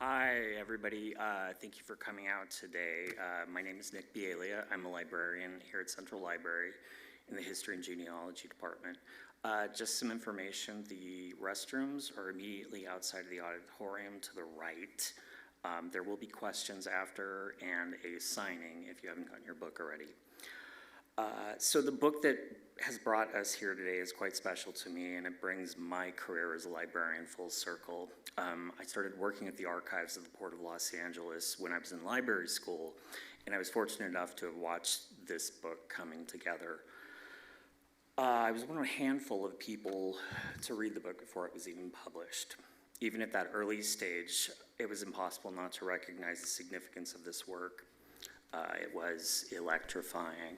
Hi, everybody. Thank you for coming out today. My name is Nick Bielia. I'm a librarian here at Central Library in the History and Genealogy Department. Just some information, the restrooms are immediately outside of the auditorium to the right. There will be questions after and a signing if you haven't gotten your book already. So the book that has brought us here today is quite special to me, and it brings my career as a librarian full circle. I started working at the archives of the Port of Los Angeles when I was in library school, and I was fortunate enough to have watched this book coming together. I was one of a handful of people to read the book before it was even published. Even at that early stage, it was impossible not to recognize the significance of this work. It was electrifying.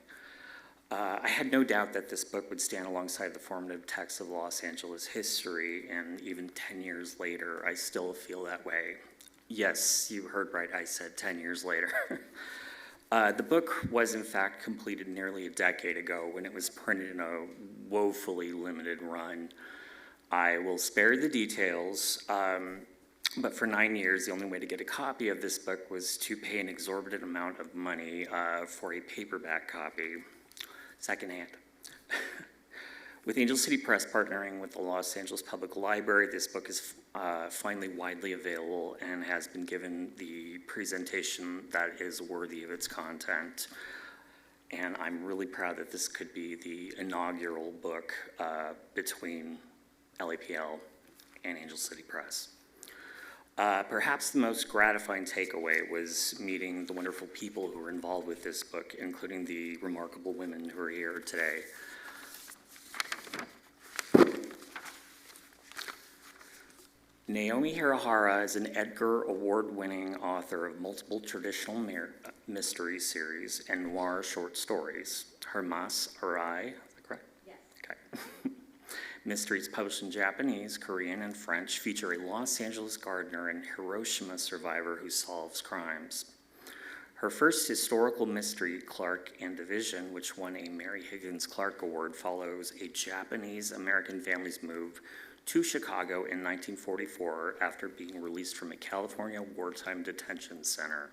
I had no doubt that this book would stand alongside the formative texts of Los Angeles history, and even 10 years later, I still feel that way. Yes, you heard right, I said 10 years later. The book was in fact completed nearly a decade ago when it was printed in a woefully limited run. I will spare the details, but for 9 years, the only way to get a copy of this book was to pay an exorbitant amount of money for a paperback copy. Secondhand. With Angel City Press partnering with the Los Angeles Public Library, this book is finally widely available and has been given the presentation that is worthy of its content. And I'm really proud that this could be the inaugural book between LAPL and Angel City Press. Perhaps the most gratifying takeaway was meeting the wonderful people who were involved with this book, including the remarkable women who are here today. Naomi Hirahara is an Edgar Award-winning author of multiple traditional mystery series and noir short stories. Her Mas Arai, is that correct? Yes. Okay. Mysteries published in Japanese, Korean, and French feature a Los Angeles gardener and Hiroshima survivor who solves crimes. Her first historical mystery, Clark and Division, which won a Mary Higgins Clark Award, follows a Japanese-American family's move to Chicago in 1944 after being released from a California wartime detention center.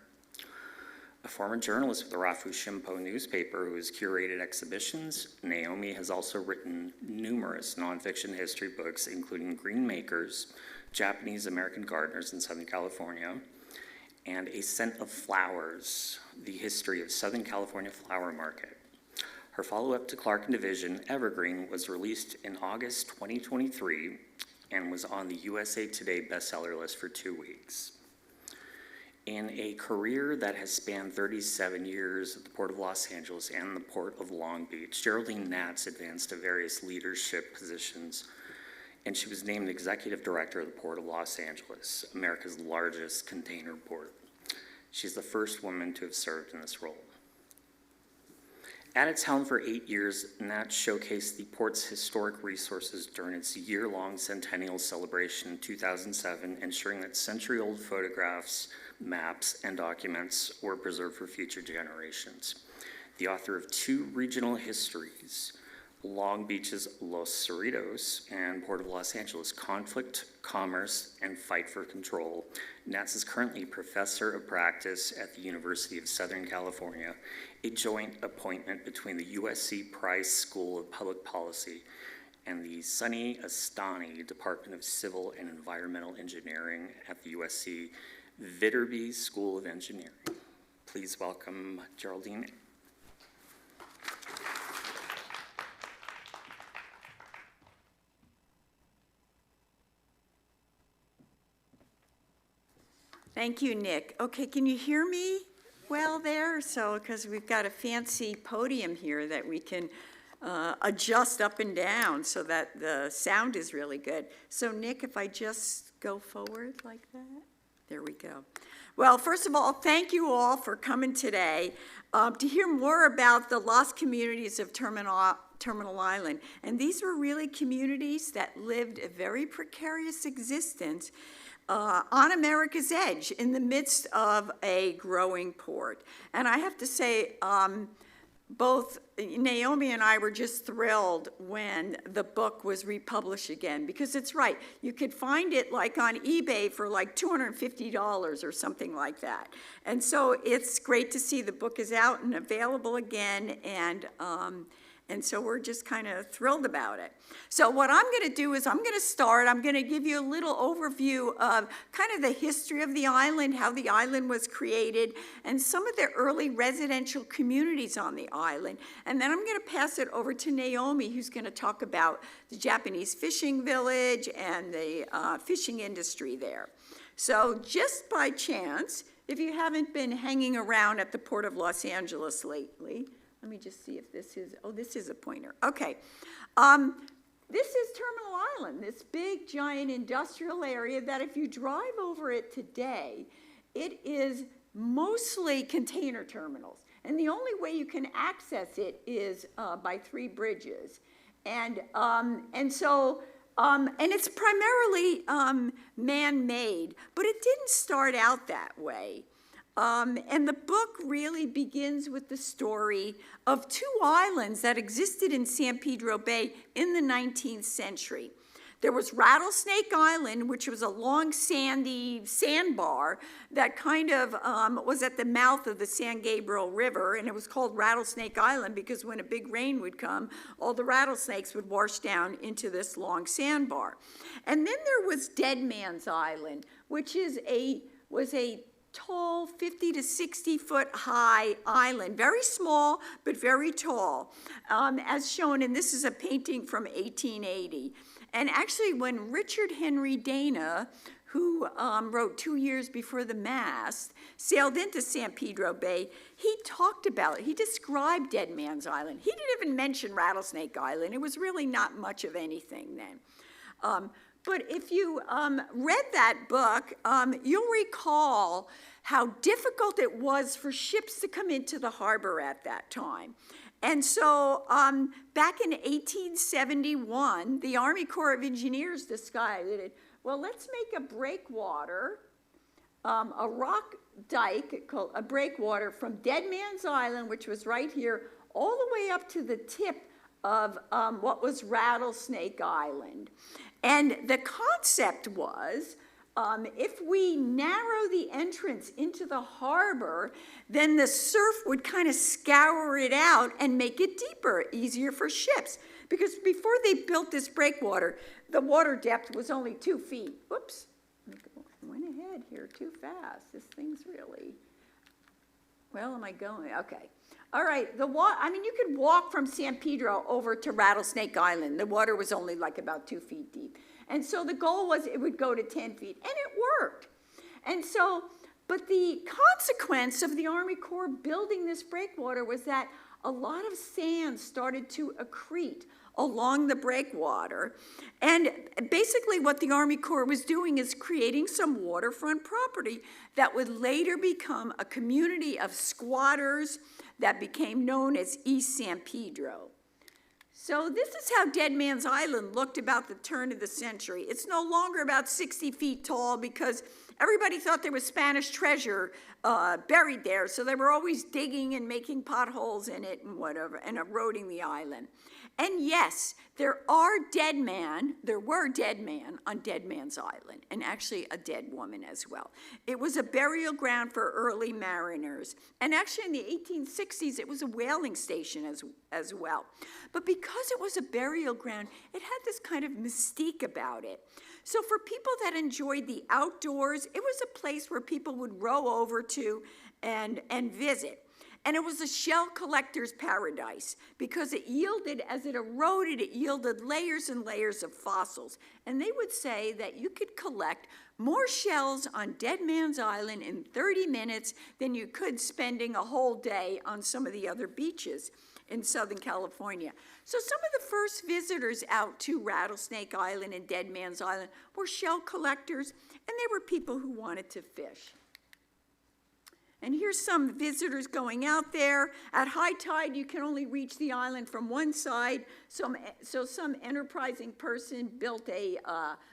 A former journalist with the Rafu Shimpo newspaper who has curated exhibitions, Naomi has also written numerous nonfiction history books, including Green Makers, Japanese-American Gardeners in Southern California, and A Scent of Flowers, The History of Southern California Flower Market. Her follow-up to Clark and Division, Evergreen, was released in August 2023 and was on the USA Today bestseller list for 2 weeks. In a career that has spanned 37 years at the Port of Los Angeles and the Port of Long Beach, Geraldine Natz advanced to various leadership positions, and she was named Executive Director of the Port of Los Angeles, America's largest container port. She's the first woman to have served in this role. At its helm for 8 years, Nat showcased the port's historic resources during its year-long centennial celebration in 2007, ensuring that century-old photographs, maps, and documents were preserved for future generations. The author of 2 regional histories, Long Beach's Los Cerritos and Port of Los Angeles, Conflict, Commerce, and Fight for Control, Nats is currently professor of practice at the University of Southern California, a joint appointment between the USC Price School of Public Policy and the Sunny Astani Department of Civil and Environmental Engineering at the USC Viterbi School of Engineering. Please welcome Geraldine. Thank you, Nick. Okay, can you hear me well there? So, because we've got a fancy podium here that we can adjust up and down so that the sound is really good. So, Nick, if I just go forward like that, there we go. Well, first of all, thank you all for coming today to hear more about the lost communities of Terminal Island. And these were really communities that lived a very precarious existence on America's edge in the midst of a growing port. And I have to say, both Naomi and I were just thrilled when the book was republished again, because it's right. You could find it like on eBay for like $250 or something like that. And so it's great to see the book is out and available again, and so we're just kind of thrilled about it. So what I'm going to do is I'm going to give you a little overview of kind of the history of the island, how the island was created, and some of the early residential communities on the island. And then I'm going to pass it over to Naomi, who's going to talk about the Japanese fishing village and the fishing industry there. So just by chance, if you haven't been hanging around at the Port of Los Angeles lately, let me just see if this is, oh, this is a pointer. Okay. This is Terminal Island, this big, giant industrial area that if you drive over it today, it is mostly container terminals. And the only way you can access it is by 3 bridges. And it's primarily man-made, but it didn't start out that way. And the book really begins with the story of 2 islands that existed in San Pedro Bay in the 19th century. There was Rattlesnake Island, which was a long, sandy sandbar that kind of was at the mouth of the San Gabriel River, and it was called Rattlesnake Island because when a big rain would come, all the rattlesnakes would wash down into this long sandbar. And then there was Dead Man's Island, which was a tall, 50 to 60 foot high island, very small, but very tall, as shown, and this is a painting from 1880. And actually, when Richard Henry Dana, who wrote 2 years before the mast, sailed into San Pedro Bay, he talked about it. He described Dead Man's Island. He didn't even mention Rattlesnake Island. It was really not much of anything then. But if you read that book, you'll recall how difficult it was for ships to come into the harbor at that time. And so back in 1871, the Army Corps of Engineers decided, well, let's make a breakwater, a rock dike, called a breakwater from Dead Man's Island, which was right here, all the way up to the tip of what was Rattlesnake Island. And the concept was, if we narrow the entrance into the harbor, then the surf would kind of scour it out and make it deeper, easier for ships. Because before they built this breakwater, the water depth was only 2 feet. Whoops, I went ahead here too fast. This thing's really, well, am I going? Okay. All right, you could walk from San Pedro over to Rattlesnake Island. The water was only like about 2 feet deep. And so the goal was it would go to 10 feet, and it worked. And so, but the consequence of the Army Corps building this breakwater was that a lot of sand started to accrete along the breakwater. And basically what the Army Corps was doing is creating some waterfront property that would later become a community of squatters that became known as East San Pedro. So this is how Dead Man's Island looked about the turn of the century. It's no longer about 60 feet tall because everybody thought there was Spanish treasure buried there, so they were always digging and making potholes in it and whatever, and eroding the island. And yes, there were dead men on Dead Man's Island, and actually a dead woman as well. It was a burial ground for early mariners, and actually in the 1860s, it was a whaling station as well. But because it was a burial ground, it had this kind of mystique about it. So for people that enjoyed the outdoors, it was a place where people would row over to and visit. And it was a shell collector's paradise because it yielded, as it eroded, it yielded layers and layers of fossils. And they would say that you could collect more shells on Dead Man's Island in 30 minutes than you could spending a whole day on some of the other beaches in Southern California. So some of the first visitors out to Rattlesnake Island and Dead Man's Island were shell collectors, and they were people who wanted to fish. And here's some visitors going out there. At high tide, you can only reach the island from one side. So some enterprising person built a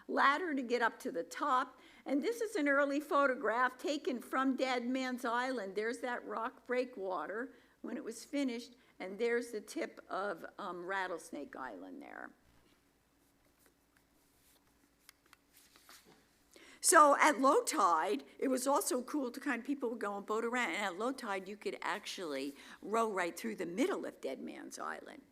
ladder to get up to the top. And this is an early photograph taken from Dead Man's Island. There's that rock breakwater when it was finished. And there's the tip of Rattlesnake Island there. So at low tide, it was also cool to kind of, people would go and boat around, and at low tide, you could actually row right through the middle of Dead Man's Island.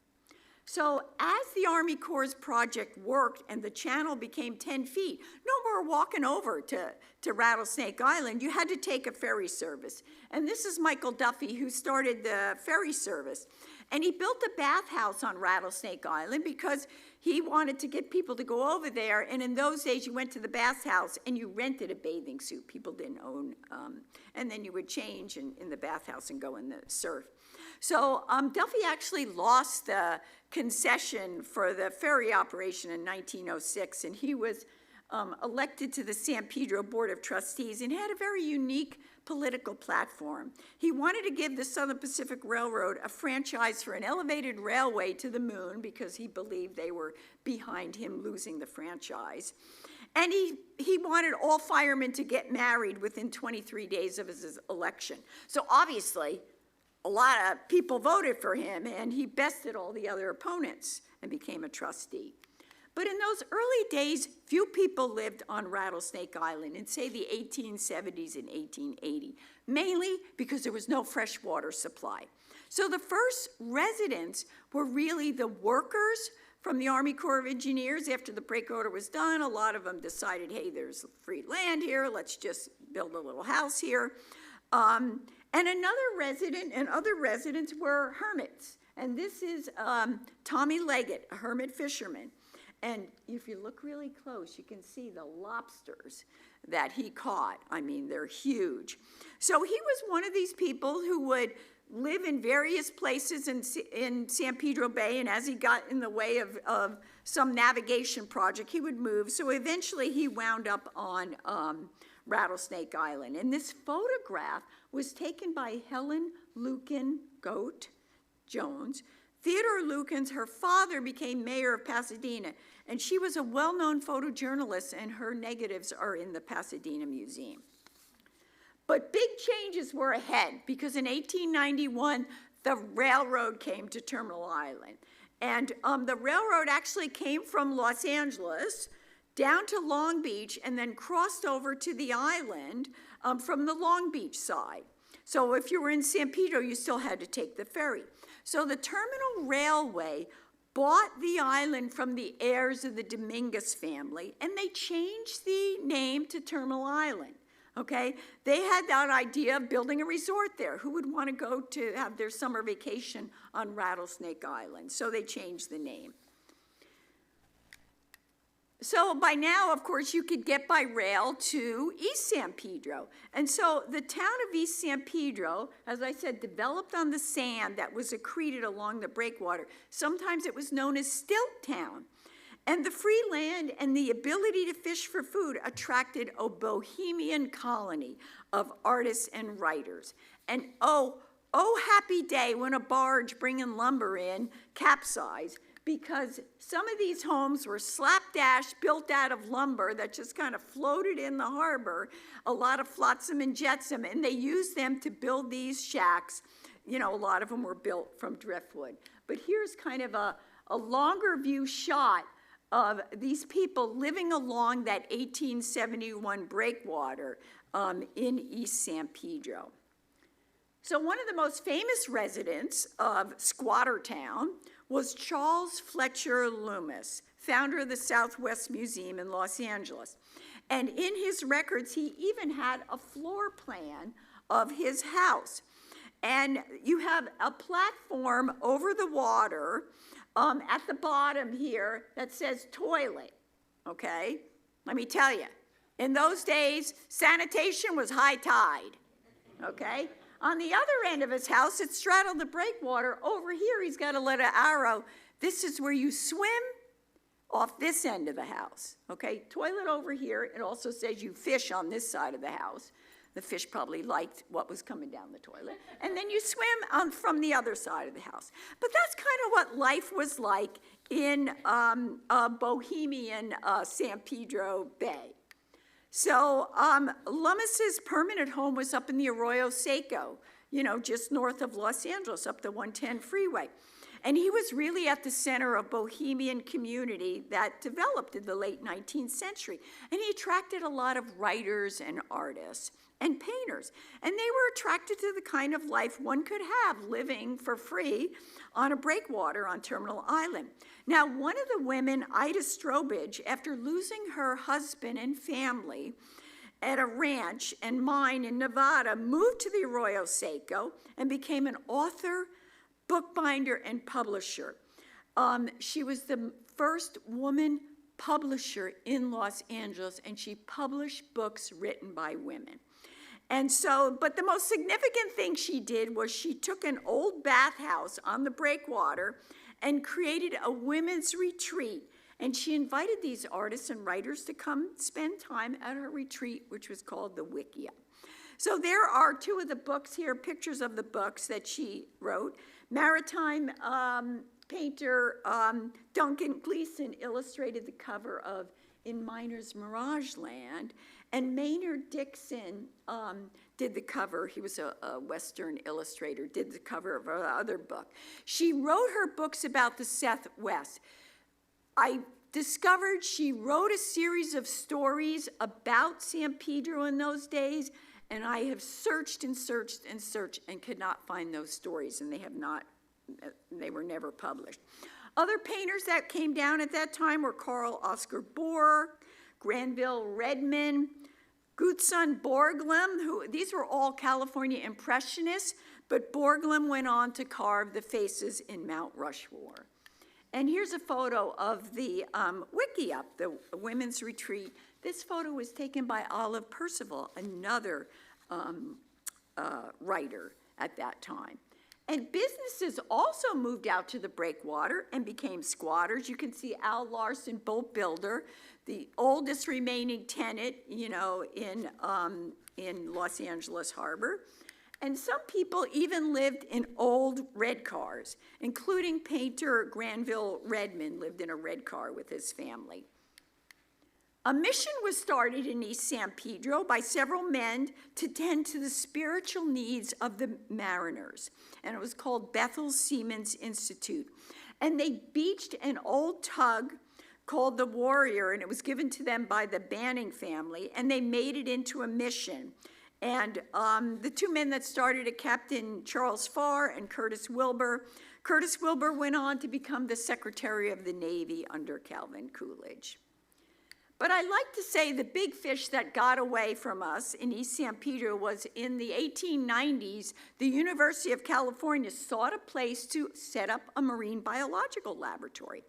So as the Army Corps' project worked and the channel became 10 feet, no more walking over to Rattlesnake Island, you had to take a ferry service. And this is Michael Duffy, who started the ferry service. And he built a bathhouse on Rattlesnake Island because he wanted to get people to go over there. And in those days, you went to the bathhouse and you rented a bathing suit. People didn't own, and then you would change in the bathhouse and go in the surf. So Duffy actually lost the concession for the ferry operation in 1906, and he was elected to the San Pedro Board of Trustees and had a very unique political platform. He wanted to give the Southern Pacific Railroad a franchise for an elevated railway to the moon because he believed they were behind him losing the franchise. And he wanted all firemen to get married within 23 days of his election. So obviously, a lot of people voted for him, and he bested all the other opponents and became a trustee. But in those early days, few people lived on Rattlesnake Island in, say, the 1870s and 1880, mainly because there was no fresh water supply. So the first residents were really the workers from the Army Corps of Engineers. After the breakwater was done, a lot of them decided, hey, there's free land here, let's just build a little house here. And another resident and other residents were hermits. And this is Tommy Leggett, a hermit fisherman. And if you look really close, you can see the lobsters that he caught. I mean, they're huge. So he was one of these people who would live in various places in San Pedro Bay, and as he got in the way of some navigation project, he would move. So eventually he wound up on Rattlesnake Island. And this photograph was taken by Helen Lucan Goat Jones. Theodore Lukens, her father became mayor of Pasadena, and she was a well-known photojournalist, and her negatives are in the Pasadena Museum. But big changes were ahead, because in 1891, the railroad came to Terminal Island. And the railroad actually came from Los Angeles down to Long Beach and then crossed over to the island from the Long Beach side. So if you were in San Pedro, you still had to take the ferry. So the Terminal Railway bought the island from the heirs of the Dominguez family, and they changed the name to Terminal Island, okay? They had that idea of building a resort there. Who would want to go to have their summer vacation on Rattlesnake Island? So they changed the name. So by now, of course, you could get by rail to East San Pedro. And so the town of East San Pedro, as I said, developed on the sand that was accreted along the breakwater. Sometimes it was known as Stilt Town. And the free land and the ability to fish for food attracted a bohemian colony of artists and writers. And oh, happy day when a barge bringing lumber in capsized, because some of these homes were slapdash built out of lumber that just kind of floated in the harbor, a lot of flotsam and jetsam, and they used them to build these shacks. You know, a lot of them were built from driftwood. But here's kind of a longer view shot of these people living along that 1871 breakwater in East San Pedro. So one of the most famous residents of Squatter Town was Charles Fletcher Loomis, founder of the Southwest Museum in Los Angeles. And in his records, he even had a floor plan of his house. And you have a platform over the water at the bottom here that says toilet, okay? Let me tell you, in those days, sanitation was high tide, okay? On the other end of his house, it straddled the breakwater. Over here, he's got a little arrow. This is where you swim off this end of the house, okay? Toilet over here. It also says you fish on this side of the house. The fish probably liked what was coming down the toilet. And then you swim from the other side of the house. But that's kind of what life was like in bohemian San Pedro Bay. So Loomis's permanent home was up in the Arroyo Seco, you know, just north of Los Angeles, up the 110 freeway. And he was really at the center of bohemian community that developed in the late 19th century. And he attracted a lot of writers and artists and painters. And they were attracted to the kind of life one could have living for free on a breakwater on Terminal Island. Now, one of the women, Ida Strobridge, after losing her husband and family at a ranch and mine in Nevada, moved to the Arroyo Seco and became an author, bookbinder, and publisher. She was the first woman publisher in Los Angeles, and she published books written by women. And so, but the most significant thing she did was she took an old bathhouse on the breakwater and created a women's retreat. And she invited these artists and writers to come spend time at her retreat, which was called the Wickiup. So there are two of the books here, pictures of the books that she wrote. Maritime painter Duncan Gleason illustrated the cover of In Miner's Mirage Land, and Maynard Dixon did the cover. He was a Western illustrator, did the cover of her other book. She wrote her books about the Southwest. I discovered she wrote a series of stories about San Pedro in those days, and I have searched and searched and searched and could not find those stories, and they were never published. Other painters that came down at that time were Carl Oscar Bohr, Granville Redmond, Gutzon Borglum, these were all California Impressionists, but Borglum went on to carve the faces in Mount Rushmore. And here's a photo of the Wickiup, the women's retreat. This photo was taken by Olive Percival, another writer at that time. And businesses also moved out to the breakwater and became squatters. You can see Al Larson, boat builder, the oldest remaining tenant, you know, in Los Angeles Harbor. And some people even lived in old red cars, including painter Granville Redmond lived in a red car with his family. A mission was started in East San Pedro by several men to tend to the spiritual needs of the mariners, and it was called Bethel Seamen's Institute. And they beached an old tug called the Warrior, and it was given to them by the Banning family, and they made it into a mission. And the two men that started it, Captain Charles Farr and Curtis Wilbur. Curtis Wilbur went on to become the Secretary of the Navy under Calvin Coolidge. But I like to say the big fish that got away from us in East San Pedro was in the 1890s, the University of California sought a place to set up a marine biological laboratory.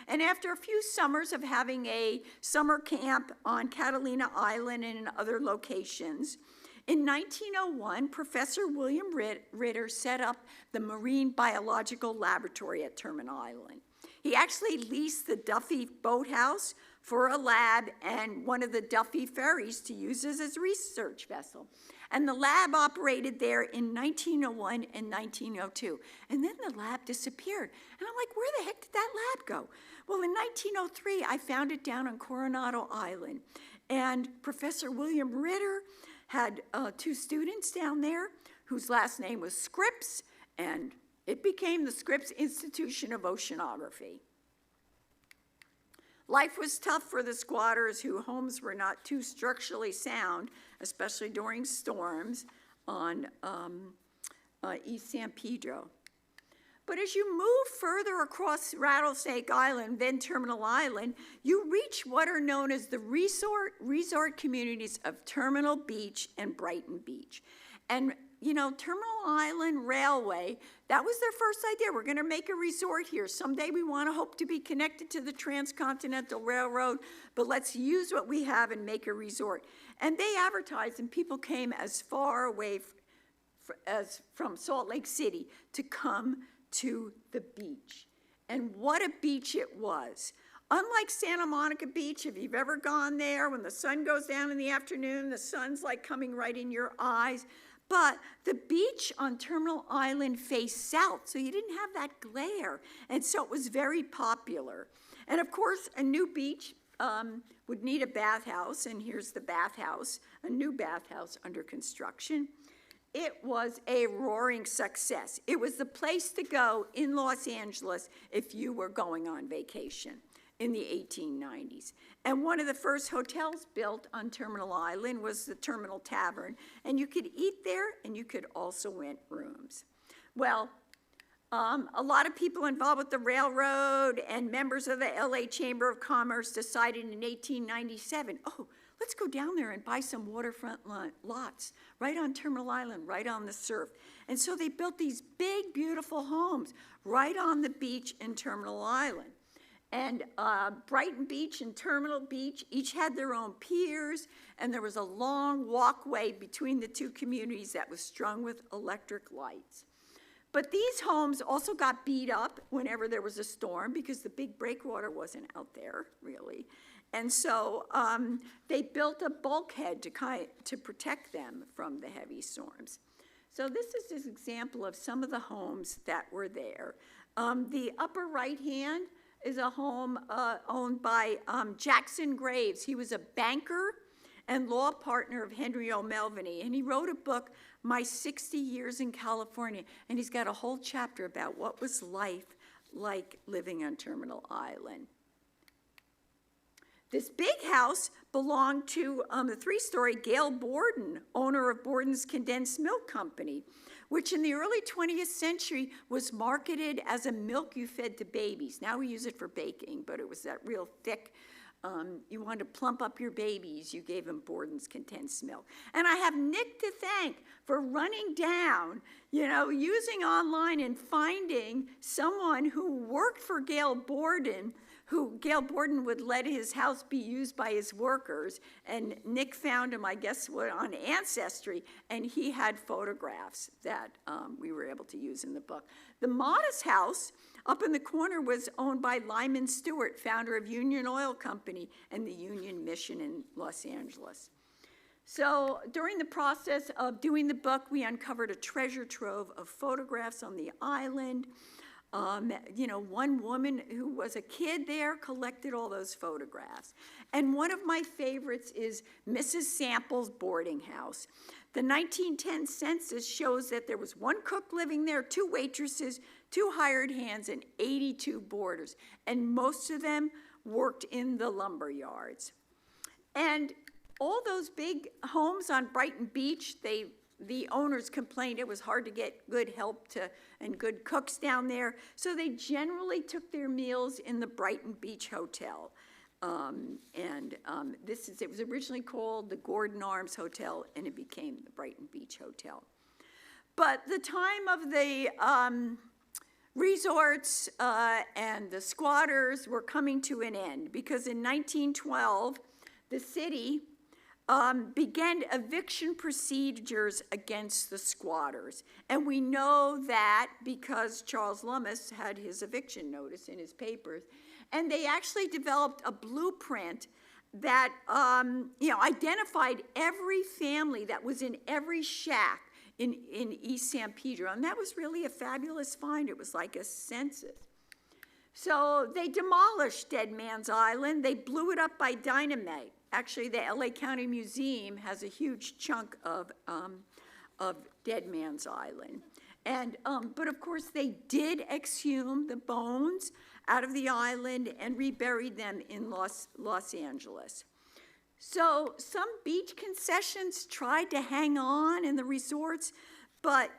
And after a few summers of having a summer camp on Catalina Island and in other locations, in 1901, Professor William Ritter set up the Marine Biological Laboratory at Terminal Island. He actually leased the Duffy Boathouse for a lab and one of the Duffy ferries to use as his research vessel. And the lab operated there in 1901 and 1902. And then the lab disappeared. And I'm like, where the heck did that lab go? Well, in 1903, I found it down on Coronado Island. And Professor William Ritter had 2 students down there whose last name was Scripps, and it became the Scripps Institution of Oceanography. Life was tough for the squatters whose homes were not too structurally sound, especially during storms on East San Pedro. But as you move further across Rattlesnake Island, then Terminal Island, you reach what are known as the resort communities of Terminal Beach and Brighton Beach. And you know, Terminal Island Railway, that was their first idea. We're going to make a resort here. Someday we want to hope to be connected to the Transcontinental Railroad, but let's use what we have and make a resort. And they advertised, and people came as far away as from Salt Lake City to come to the beach. And what a beach it was. Unlike Santa Monica Beach, if you've ever gone there, when the sun goes down in the afternoon, the sun's like coming right in your eyes. But the beach on Terminal Island faced south, so you didn't have that glare. And so it was very popular. And of course, a new beach would need a bathhouse, and here's the bathhouse, a new bathhouse under construction. It was a roaring success. It was the place to go in Los Angeles if you were going on vacation in the 1890s. And one of the first hotels built on Terminal Island was the Terminal Tavern, and you could eat there and you could also rent rooms. Well, a lot of people involved with the railroad and members of the LA Chamber of Commerce decided in 1897, oh, let's go down there and buy some waterfront lots right on Terminal Island, right on the surf. And so they built these big, beautiful homes right on the beach in Terminal Island. And Brighton Beach and Terminal Beach each had their own piers, and there was a long walkway between the 2 communities that was strung with electric lights. But these homes also got beat up whenever there was a storm because the big breakwater wasn't out there, really. And so they built a bulkhead to protect them from the heavy storms. So this is an example of some of the homes that were there. The upper right hand is a home owned by Jackson Graves. He was a banker and law partner of Henry O'Melveny, and he wrote a book, My 60 Years in California, and he's got a whole chapter about what was life like living on Terminal Island. This big house belonged to the 3-story Gail Borden, owner of Borden's Condensed Milk Company, which in the early 20th century was marketed as a milk you fed to babies. Now we use it for baking, but it was that real thick, you wanted to plump up your babies, you gave them Borden's Condensed Milk. And I have Nick to thank for running down, using online and finding someone who worked for Gail Borden, who Gail Borden would let his house be used by his workers, and Nick found him, I guess, on Ancestry, and he had photographs that we were able to use in the book. The Modest house up in the corner was owned by Lyman Stewart, founder of Union Oil Company and the Union Mission in Los Angeles. So during the process of doing the book, we uncovered a treasure trove of photographs on the island. One woman who was a kid there collected all those photographs. And one of my favorites is Mrs. Sample's boarding house. The 1910 census shows that there was 1 cook living there, 2 waitresses, 2 hired hands, and 82 boarders. And most of them worked in the lumber yards. And all those big homes on Brighton Beach, the owners complained it was hard to get good help and good cooks down there, so they generally took their meals in the Brighton Beach Hotel. It was originally called the Gordon Arms Hotel, and it became the Brighton Beach Hotel. But the time of the resorts and the squatters were coming to an end because in 1912, the city began eviction procedures against the squatters. And we know that because Charles Lummis had his eviction notice in his papers. And they actually developed a blueprint that identified every family that was in every shack in East San Pedro. And that was really a fabulous find. It was like a census. So they demolished Dead Man's Island. They blew it up by dynamite. Actually, the LA County Museum has a huge chunk of Dead Man's Island. And, but of course, they did exhume the bones out of the island and reburied them in Los Angeles. So some beach concessions tried to hang on in the resorts, but,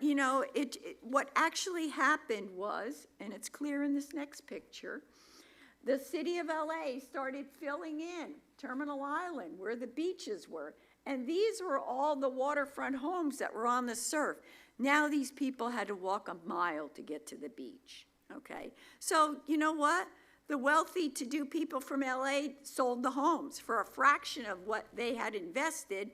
what actually happened was, and it's clear in this next picture, the city of LA started filling in Terminal Island where the beaches were. And these were all the waterfront homes that were on the surf. Now these people had to walk a mile to get to the beach, okay? So you know what? The wealthy to-do people from LA sold the homes for a fraction of what they had invested,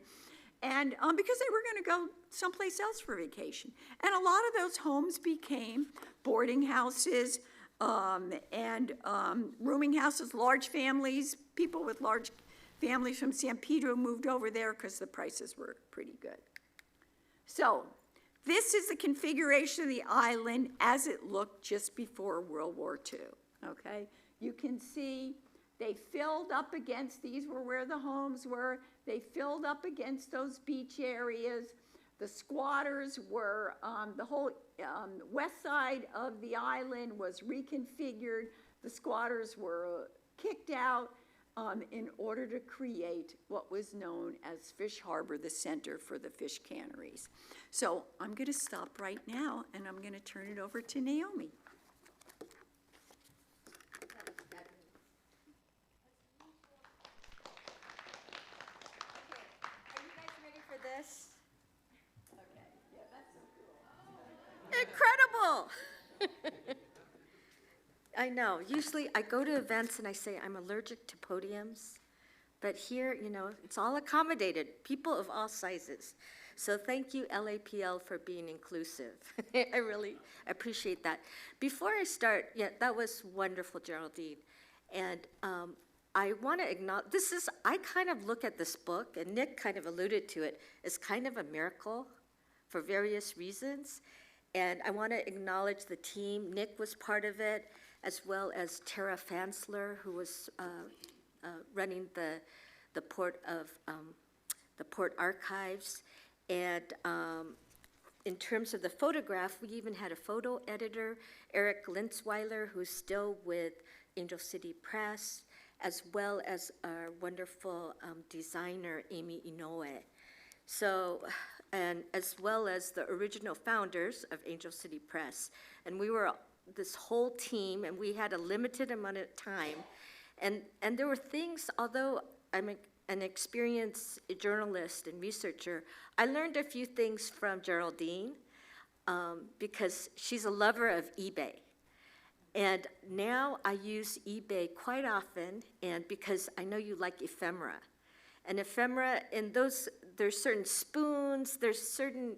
and because they were gonna go someplace else for vacation. And a lot of those homes became boarding houses, and rooming houses, large families. People with large families from San Pedro moved over there because the prices were pretty good. So this is the configuration of the island as it looked just before World War II, okay? You can see they filled up against, these were where the homes were, they filled up against those beach areas. The squatters were, the whole west side of the island was reconfigured. The squatters were kicked out in order to create what was known as Fish Harbor, the center for the fish canneries. So I'm going to stop right now, and I'm going to turn it over to Naomi. Are you guys ready for this? Incredible! I know. Usually I go to events and I say I'm allergic to podiums, but here, it's all accommodated, people of all sizes. So thank you, LAPL, for being inclusive. I really appreciate that. Before I start, that was wonderful, Geraldine. And I want to acknowledge, I kind of look at this book, and Nick kind of alluded to it, as kind of a miracle for various reasons. And I want to acknowledge the team. Nick was part of it, as well as Tara Fansler, who was running the Port Archives. And in terms of the photograph, we even had a photo editor, Eric Linzweiler, who's still with Angel City Press, as well as our wonderful designer, Amy Inoue. So, and as well as the original founders of Angel City Press. And we were this whole team, and we had a limited amount of time. And there were things, although I'm an experienced journalist and researcher, I learned a few things from Geraldine because she's a lover of eBay. And now I use eBay quite often, and because I know you like ephemera. And ephemera, in those, there's certain spoons, there's certain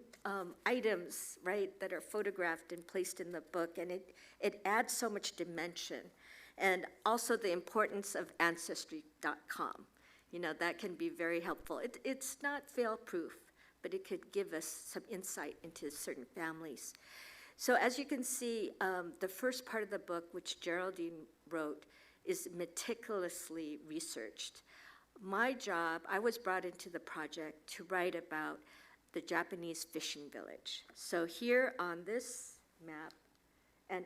items, right, that are photographed and placed in the book, and it adds so much dimension. And also the importance of Ancestry.com. That can be very helpful. It's not fail-proof, but it could give us some insight into certain families. So as you can see, the first part of the book, which Geraldine wrote, is meticulously researched. My job, I was brought into the project to write about the Japanese fishing village. So here on this map, and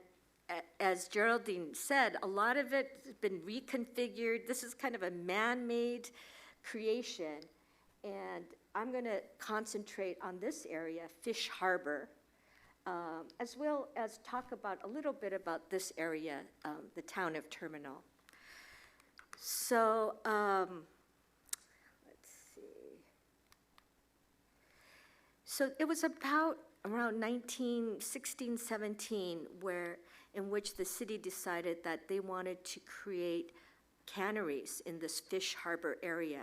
as Geraldine said, a lot of it has been reconfigured. This is kind of a man-made creation, and I'm going to concentrate on this area, Fish Harbor, as well as talk about a little bit about this area, the town of Terminal. So, let's see. So it was about around 1916, 17, where in which the city decided that they wanted to create canneries in this fish harbor area.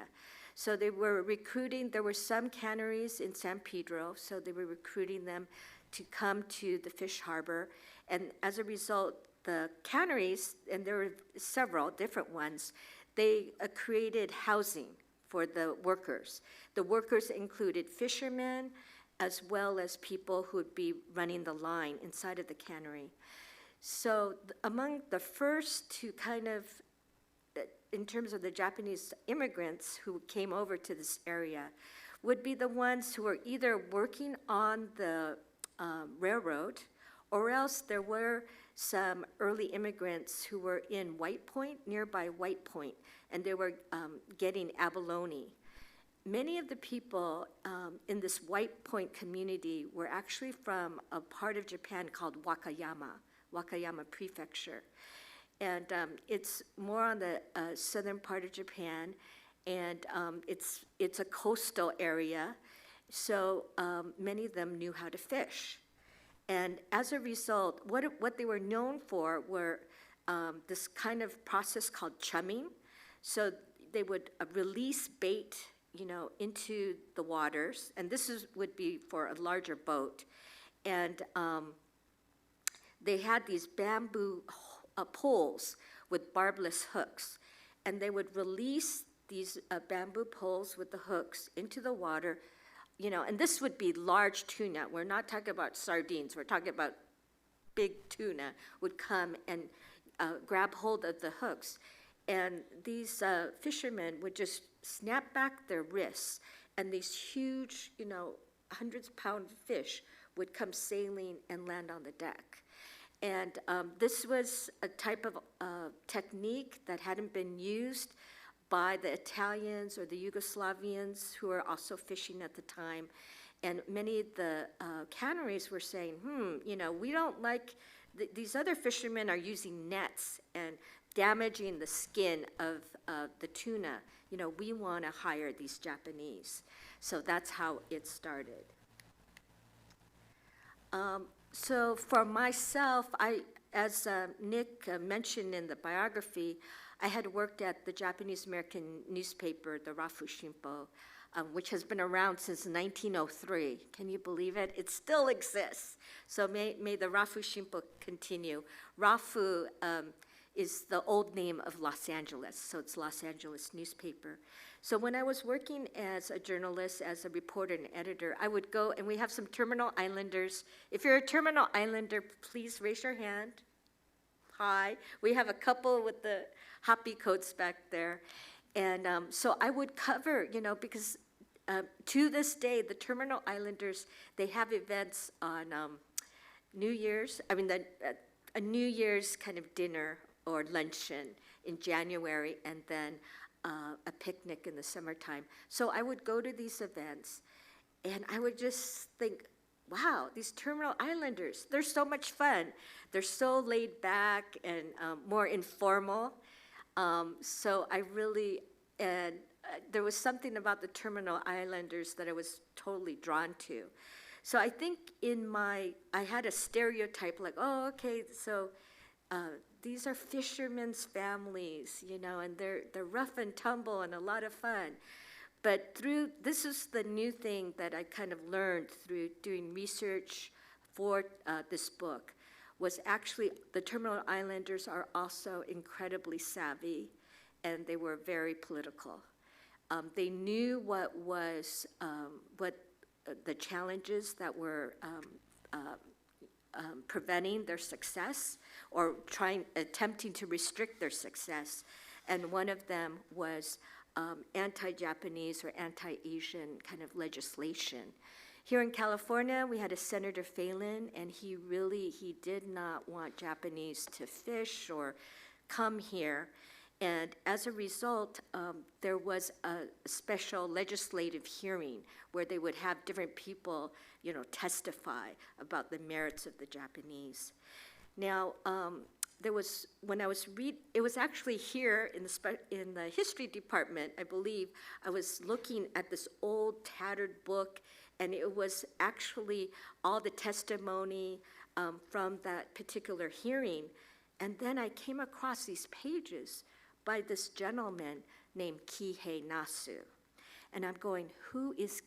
So they were recruiting, there were some canneries in San Pedro, so they were recruiting them to come to the fish harbor. And as a result, the canneries, and there were several different ones, they created housing for the workers. The workers included fishermen, as well as people who would be running the line inside of the cannery. So among the first to kind of, in terms of the Japanese immigrants who came over to this area, would be the ones who were either working on the railroad, or else there were some early immigrants who were in White Point, nearby White Point, and they were getting abalone. Many of the people in this White Point community were actually from a part of Japan called Wakayama Prefecture. And it's more on the southern part of Japan, and it's a coastal area, so many of them knew how to fish. And as a result, what they were known for were this kind of process called chumming. So they would release bait, into the waters, and would be for a larger boat. And they had these bamboo poles with barbless hooks, and they would release these bamboo poles with the hooks into the water, and this would be large tuna. We're not talking about sardines. We're talking about big tuna would come and grab hold of the hooks. And these fishermen would just snap back their wrists, and these huge, hundreds-pound fish would come sailing and land on the deck. And this was a type of technique that hadn't been used by the Italians or the Yugoslavians who were also fishing at the time. And many of the canneries were saying, we don't like, these other fishermen are using nets and damaging the skin of the tuna. We want to hire these Japanese. So that's how it started. So for myself, as Nick mentioned in the biography, I had worked at the Japanese American newspaper, the Rafu Shimpo, which has been around since 1903. Can you believe it? It still exists. So may the Rafu Shimpo continue. Rafu is the old name of Los Angeles, so it's Los Angeles newspaper. So when I was working as a journalist, as a reporter and editor, I would go, and we have some Terminal Islanders. If you're a Terminal Islander, please raise your hand. Hi. We have a couple with the hoppy coats back there. And so I would cover, because to this day, the Terminal Islanders, they have events on New Year's, a New Year's kind of dinner or luncheon in January, and then a picnic in the summertime. So I would go to these events, and I would just think, wow, these Terminal Islanders, they're so much fun. They're so laid back and more informal. So I really, there was something about the Terminal Islanders that I was totally drawn to. So I think I had a stereotype like, oh, okay, so these are fishermen's families, and they're rough and tumble and a lot of fun. But this is the new thing that I kind of learned through doing research for this book, was actually the Terminal Islanders are also incredibly savvy, and they were very political. They knew what the challenges that were preventing their success or attempting to restrict their success. And one of them was anti-Japanese or anti-Asian kind of legislation. Here in California, we had a Senator Phelan, and he did not want Japanese to fish or come here. And as a result, there was a special legislative hearing where they would have different people, testify about the merits of the Japanese. Now, when I was it was actually here in the history department, I believe, I was looking at this old tattered book, and it was actually all the testimony from that particular hearing. And then I came across these pages by this gentleman named Kihei Nasu. And I'm going, who is,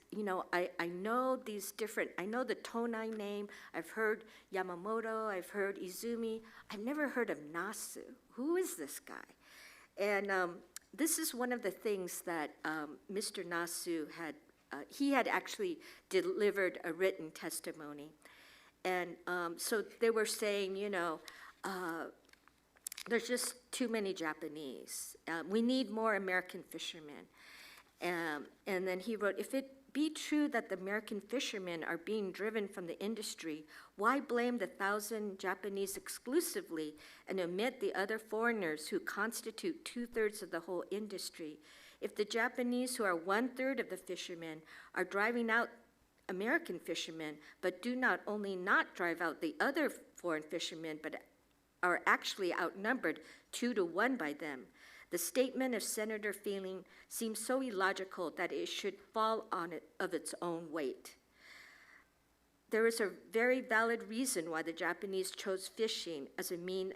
I know these different, I know the Tonai name, I've heard Yamamoto, I've heard Izumi, I've never heard of Nasu. Who is this guy? And this is one of the things that Mr. Nasu he had actually delivered a written testimony. And so they were saying, there's just too many Japanese. We need more American fishermen. And then he wrote, if it be true that the American fishermen are being driven from the industry, why blame the 1,000 Japanese exclusively and omit the other foreigners who constitute 2/3 of the whole industry? If the Japanese, who are 1/3 of the fishermen, are driving out American fishermen, but do not only not drive out the other foreign fishermen, but are actually outnumbered 2 to 1 by them, the statement of Senator Feeling seems so illogical that it should fall on it of its own weight. There is a very valid reason why the Japanese chose fishing as a means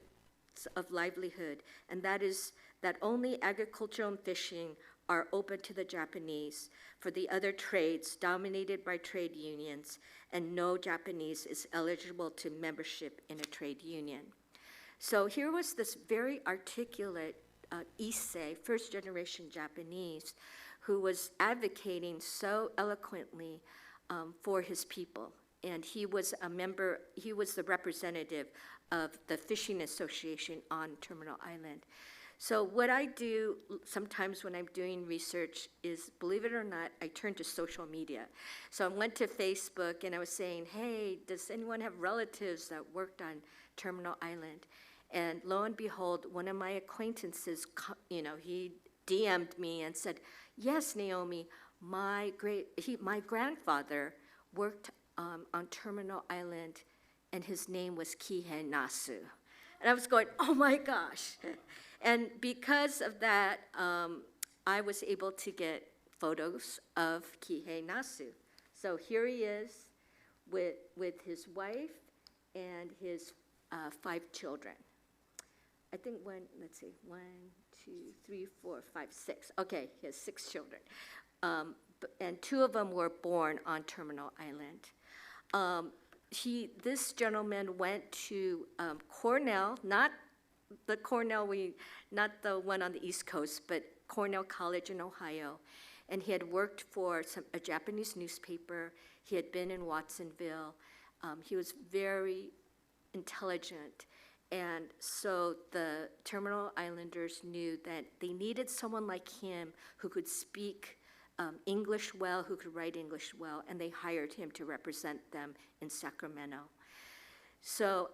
of livelihood, and that is that only agricultural and fishing are open to the Japanese. For the other trades dominated by trade unions, and no Japanese is eligible to membership in a trade union. So here was this very articulate Issei, first-generation Japanese, who was advocating so eloquently for his people. And he was the representative of the Fishing Association on Terminal Island. So what I do sometimes when I'm doing research is, believe it or not, I turn to social media. So I went to Facebook and I was saying, hey, does anyone have relatives that worked on Terminal Island? And lo and behold, one of my acquaintances, he DM'd me and said, yes, Naomi, my grandfather worked on Terminal Island, and his name was Kihei Nasu. And I was going, oh my gosh. And because of that, I was able to get photos of Kihei Nasu. So here he is with his wife and his 5 children. I think let's see, 1, 2, 3, 4, 5, 6. Okay, he has 6 children. And 2 of them were born on Terminal Island. This gentleman went to Cornell, not the one on the East Coast, but Cornell College in Ohio. And he had worked for a Japanese newspaper. He had been in Watsonville. He was very intelligent. And so the Terminal Islanders knew that they needed someone like him who could speak English well, who could write English well, and they hired him to represent them in Sacramento. So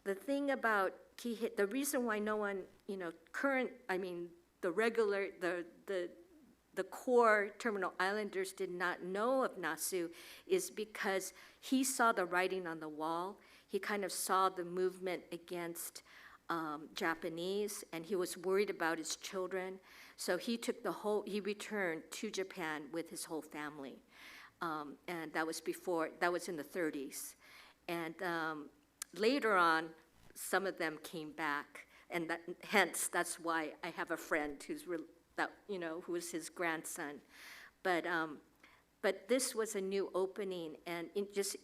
the thing about Kihei, the reason why no one, the core Terminal Islanders did not know of Nasu is because he saw the writing on the wall. He kind of saw the movement against Japanese, and he was worried about his children. So he returned to Japan with his whole family. And that was in the 30s. And later on, some of them came back, and hence that's why I have a friend who is his grandson. But this was a new opening, and it just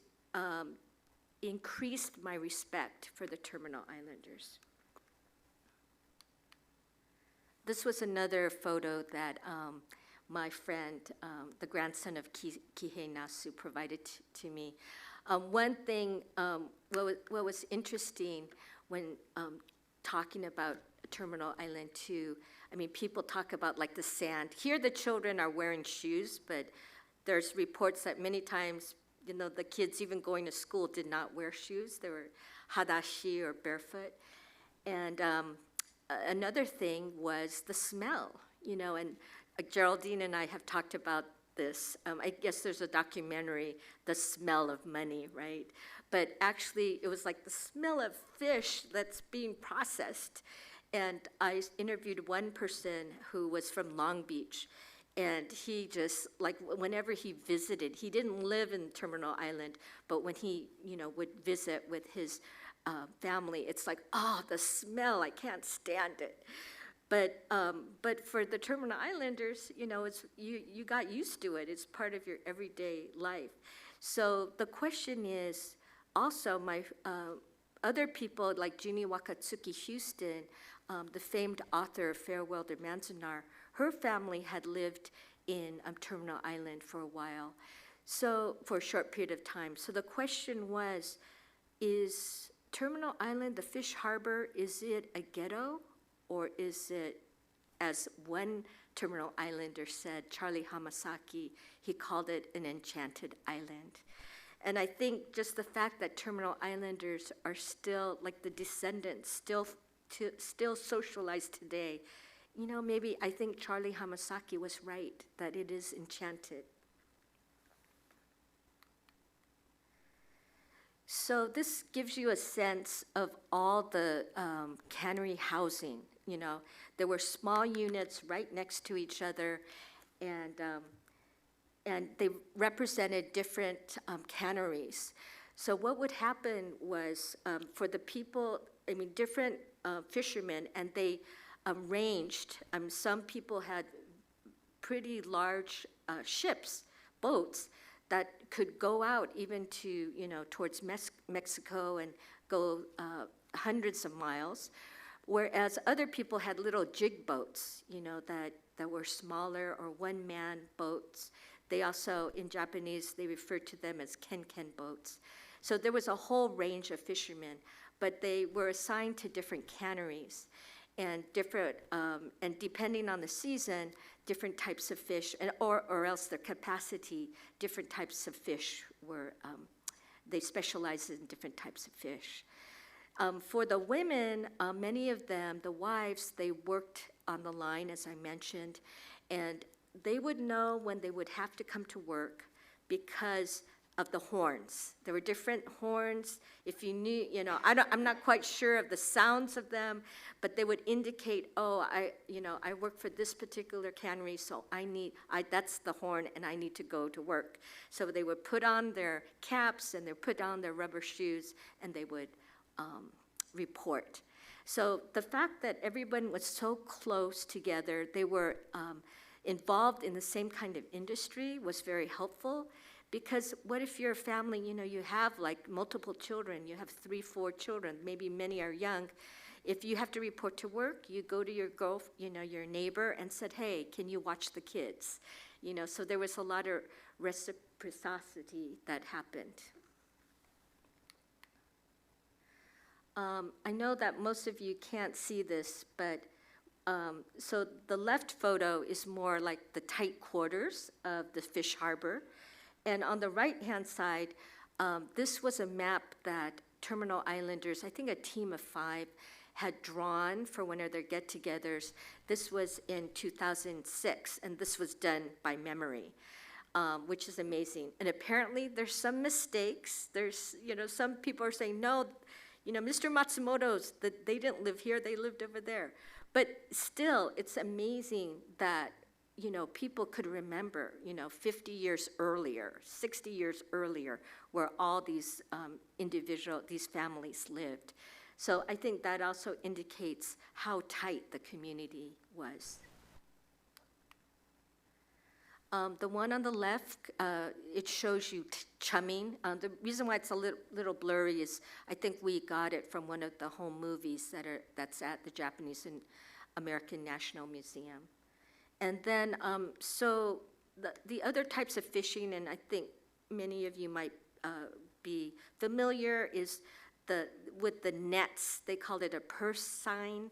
increased my respect for the Terminal Islanders. This was another photo that my friend, the grandson of Kihei Nasu, provided to me. One thing, what was interesting when talking about Terminal Island too, people talk about like the sand. Here the children are wearing shoes, but there's reports that many times, the kids even going to school did not wear shoes. They were hadashi or barefoot. And another thing was the smell, and Geraldine and I have talked about this. I guess there's a documentary, The Smell of Money, right? But actually, it was like the smell of fish that's being processed. And I interviewed one person who was from Long Beach, and he just, like, whenever he visited, he didn't live in Terminal Island, but when he, would visit with his family, it's like, oh, the smell, I can't stand it. But for the Terminal Islanders, it's, you got used to it. It's part of your everyday life. So the question is, also my other people like Junie Wakatsuki Houston, the famed author of Farewell to Manzanar, her family had lived in Terminal Island for a while, so for a short period of time. So the question was, is Terminal Island, the fish harbor, is it a ghetto, or is it, as one Terminal Islander said, Charlie Hamasaki, he called it an enchanted island. And I think just the fact that Terminal Islanders are still, like the descendants, still socialized today, maybe I think Charlie Hamasaki was right, that it is enchanted. So this gives you a sense of all the cannery housing. There were small units right next to each other, and they represented different canneries. So what would happen was, for the people, different fishermen, and they arranged, some people had pretty large ships, boats, that could go out even to, towards Mexico and go hundreds of miles, whereas other people had little jig boats, that were smaller, or one-man boats. They also, in Japanese, they refer to them as ken-ken boats. So there was a whole range of fishermen, but they were assigned to different canneries, and and depending on the season, different types of fish, or else their capacity, different types of fish were, they specialized in different types of fish. For the women, many of them, the wives, they worked on the line, as I mentioned, and they would know when they would have to come to work because of the horns. There were different horns. If you knew, I'm not quite sure of the sounds of them, but they would indicate, oh, I work for this particular cannery, so that's the horn, and I need to go to work. So they would put on their caps, and they would put on their rubber shoes, and they would report. So the fact that everyone was so close together, they were involved in the same kind of industry, was very helpful. Because what if you're a family, you have like multiple children, you have 3, 4 children, maybe many are young. If you have to report to work, you go to your your neighbor and said, hey, can you watch the kids? So there was a lot of reciprocity that happened. I know that most of you can't see this, but so the left photo is more like the tight quarters of the fish harbor. And on the right-hand side, this was a map that Terminal Islanders, I think a team of 5, had drawn for one of their get-togethers. This was in 2006, and this was done by memory, which is amazing. And apparently, there's some mistakes. There's, some people are saying, no, Mr. Matsumoto's, they didn't live here, they lived over there. But still, it's amazing that people could remember, 50 years earlier, 60 years earlier, where all these these families lived. So I think that also indicates how tight the community was. The one on the left, it shows you chumming. The reason why it's a little blurry is I think we got it from one of the home movies that's at the Japanese and American National Museum. And then, so the other types of fishing, and I think many of you might be familiar, is with the nets. They called it a purse seine.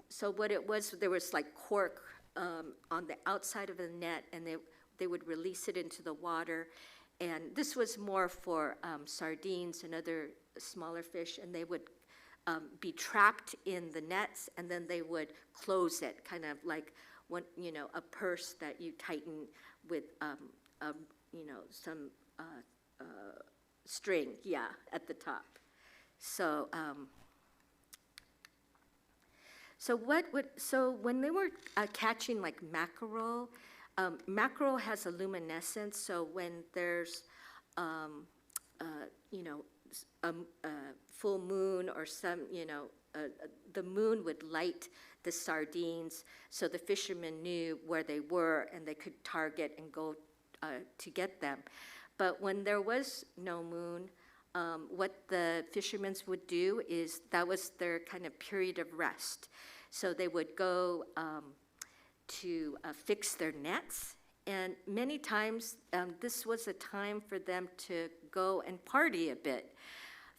So what it was, there was like cork on the outside of the net, and they would release it into the water. And this was more for sardines and other smaller fish, and they would be trapped in the nets, and then they would close it, kind of like a purse that you tighten with, some string, at the top. So, so when they were catching like mackerel, mackerel has a luminescence, so when there's, a full moon or some, the moon would light the sardines, so the fishermen knew where they were and they could target and go to get them. But when there was no moon, what the fishermen would do is that was their kind of period of rest. So they would go to fix their nets, and many times this was a time for them to go and party a bit.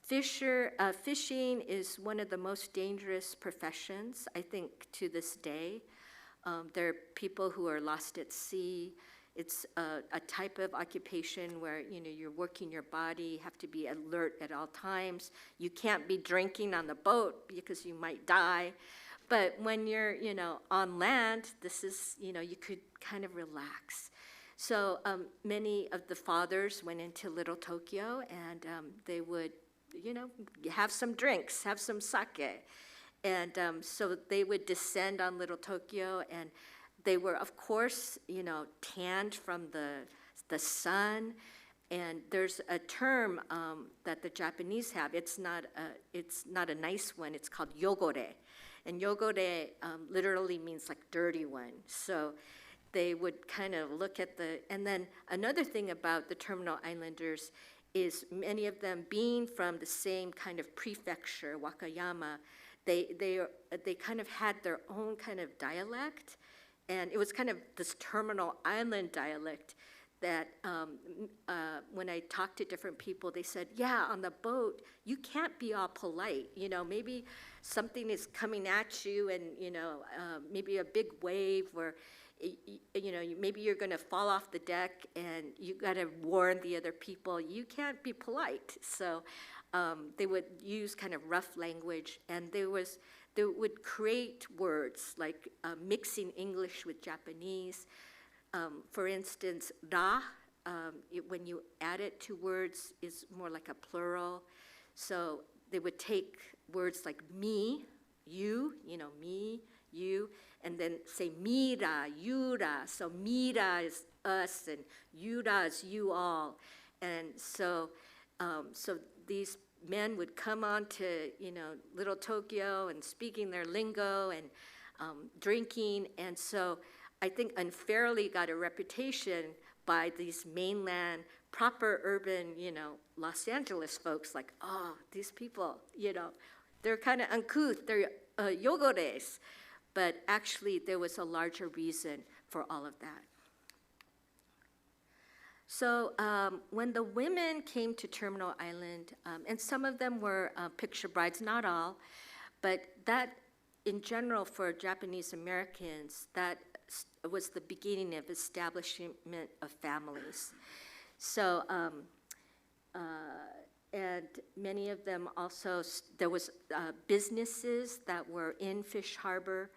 Fishing is one of the most dangerous professions, I think, to this day. There are people who are lost at sea. It's a type of occupation where, you're working your body, have to be alert at all times. You can't be drinking on the boat because you might die. But when you're, on land, this is, you could kind of relax. So many of the fathers went into Little Tokyo, and they would, have some drinks, have some sake. And so they would descend on Little Tokyo, and they were, of course, tanned from the sun. And there's a term that the Japanese have. It's not a nice one. It's called yogore. And yogore literally means like dirty one. So they would kind of look at and then another thing about the Terminal Islanders is many of them being from the same kind of prefecture, Wakayama, they kind of had their own kind of dialect. And it was kind of this Terminal Island dialect that when I talked to different people, they said, yeah, on the boat, you can't be all polite. Maybe something is coming at you and, maybe a big wave where, maybe you're going to fall off the deck and you got to warn the other people. You can't be polite. So they would use kind of rough language, and they would create words like mixing English with Japanese. For instance, ra, when you add it to words, is more like a plural. So they would take words like me, you, me, you, and then say mira, yura. So mira is us, and yura is you all. And so these men would come on to, Little Tokyo and speaking their lingo and drinking. And so I think unfairly got a reputation by these mainland, proper urban, Los Angeles folks, like, oh, these people, they're kind of uncouth, they're yogores. But actually, there was a larger reason for all of that. So when the women came to Terminal Island, and some of them were picture brides, not all, but that, in general, for Japanese Americans, that was the beginning of establishment of families. So, and many of them also, there was businesses that were in Fish Harbor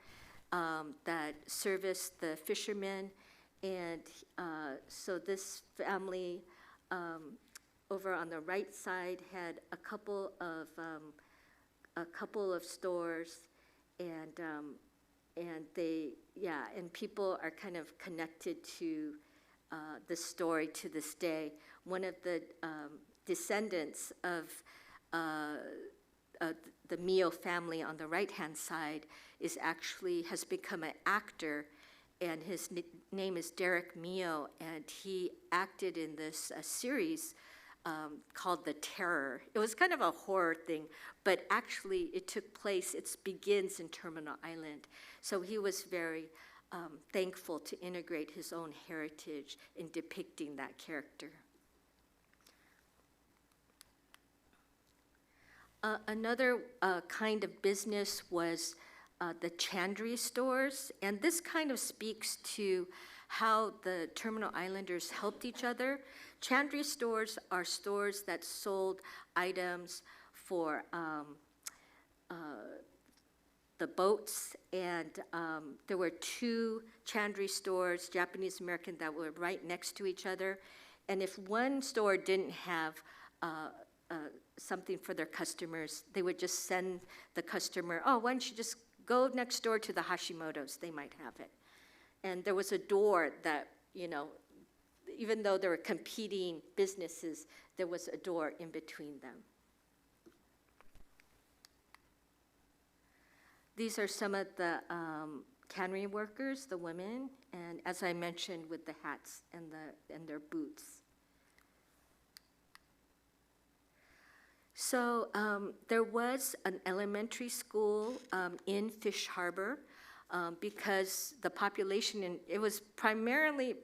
that serviced the fishermen. And so this family over on the right side had a couple of stores, and they, and people are kind of connected to the story to this day. One of the descendants of the Mio family on the right-hand side has become an actor, and his name is Derek Mio, and he acted in this series called The Terror. It was kind of a horror thing, but actually it took place, it begins in Terminal Island. So he was very thankful to integrate his own heritage in depicting that character. Another kind of business was the Chandri stores, and this kind of speaks to how the Terminal Islanders helped each other. Chandri stores are stores that sold items for the boats, and there were two Chandri stores, Japanese American, that were right next to each other. And if one store didn't have something for their customers, they would just send the customer, oh, why don't you just go next door to the Hashimoto's, they might have it. And there was a door that, you know, even though there were competing businesses, there was a door in between them. These are some of the cannery workers, the women, and as I mentioned, with the hats and their boots. So there was an elementary school in Fish Harbor because the population, it was predominantly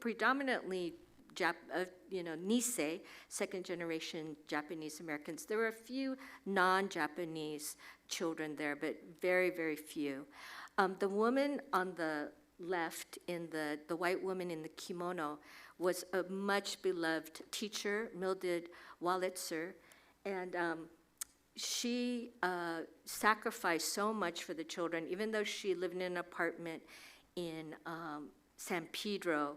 Nisei, second generation Japanese Americans. There were a few non-Japanese children there, but very, very few. The woman on the left, the white woman in the kimono, was a much beloved teacher, Mildred Wallitzer, and she sacrificed so much for the children. Even though she lived in an apartment in San Pedro,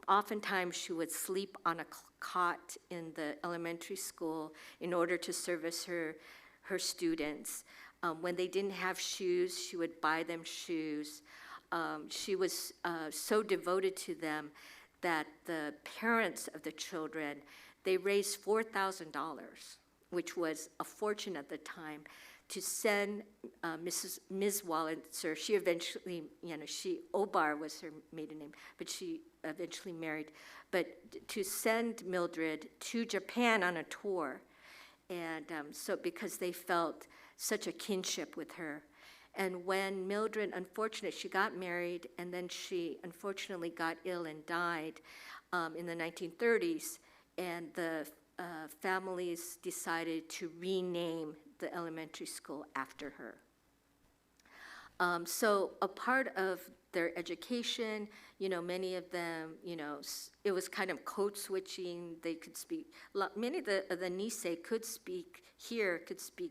oftentimes she would sleep on a cot in the elementary school in order to service her students. When they didn't have shoes, she would buy them shoes. She was so devoted to them that the parents of the children, they raised $4,000, which was a fortune at the time, to send Ms. Wallitzer. She eventually, Obar was her maiden name, but she eventually married. But to send Mildred to Japan on a tour, and so because they felt such a kinship with her. And when Mildred, unfortunately, she got married, and then she unfortunately got ill and died in the 1930s, and the families decided to rename the elementary school after her. So a part of their education, many of them, it was kind of code switching. They could speak, many of the Nisei could speak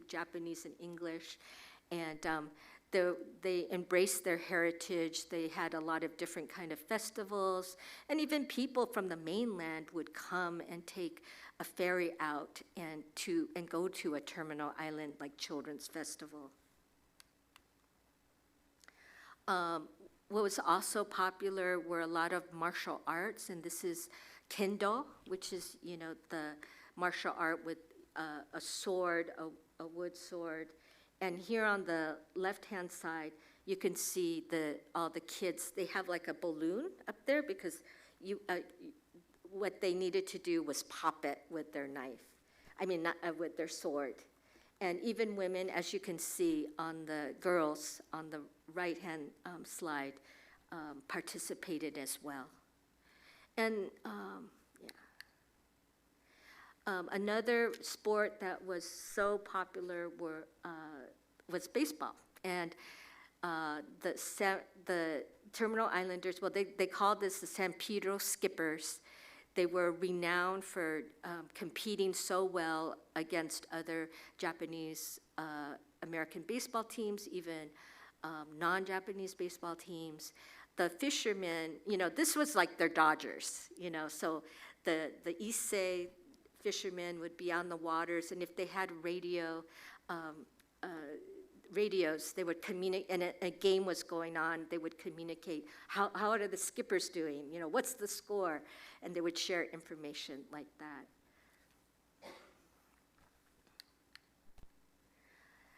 Japanese and English, and they embraced their heritage. They had a lot of different kind of festivals, and even people from the mainland would come and take a ferry out and go to a terminal island like Children's Festival. What was also popular were a lot of martial arts, and this is Kendo, which is, the martial art with a sword, a wood sword. And here on the left-hand side, you can see all the kids. They have like a balloon up there because what they needed to do was pop it with their knife. Not with their sword. And even women, as you can see on the girls on the right-hand slide, participated as well. And another sport that was so popular was baseball. And the Terminal Islanders, well, they called this the San Pedro Skippers. They were renowned for competing so well against other Japanese American baseball teams, even non-Japanese baseball teams. The fishermen, this was like their Dodgers, so the Issei fishermen would be on the waters, and if they had radios, they would communicate, and a game was going on, they would communicate, how are the skippers doing, what's the score, and they would share information like that.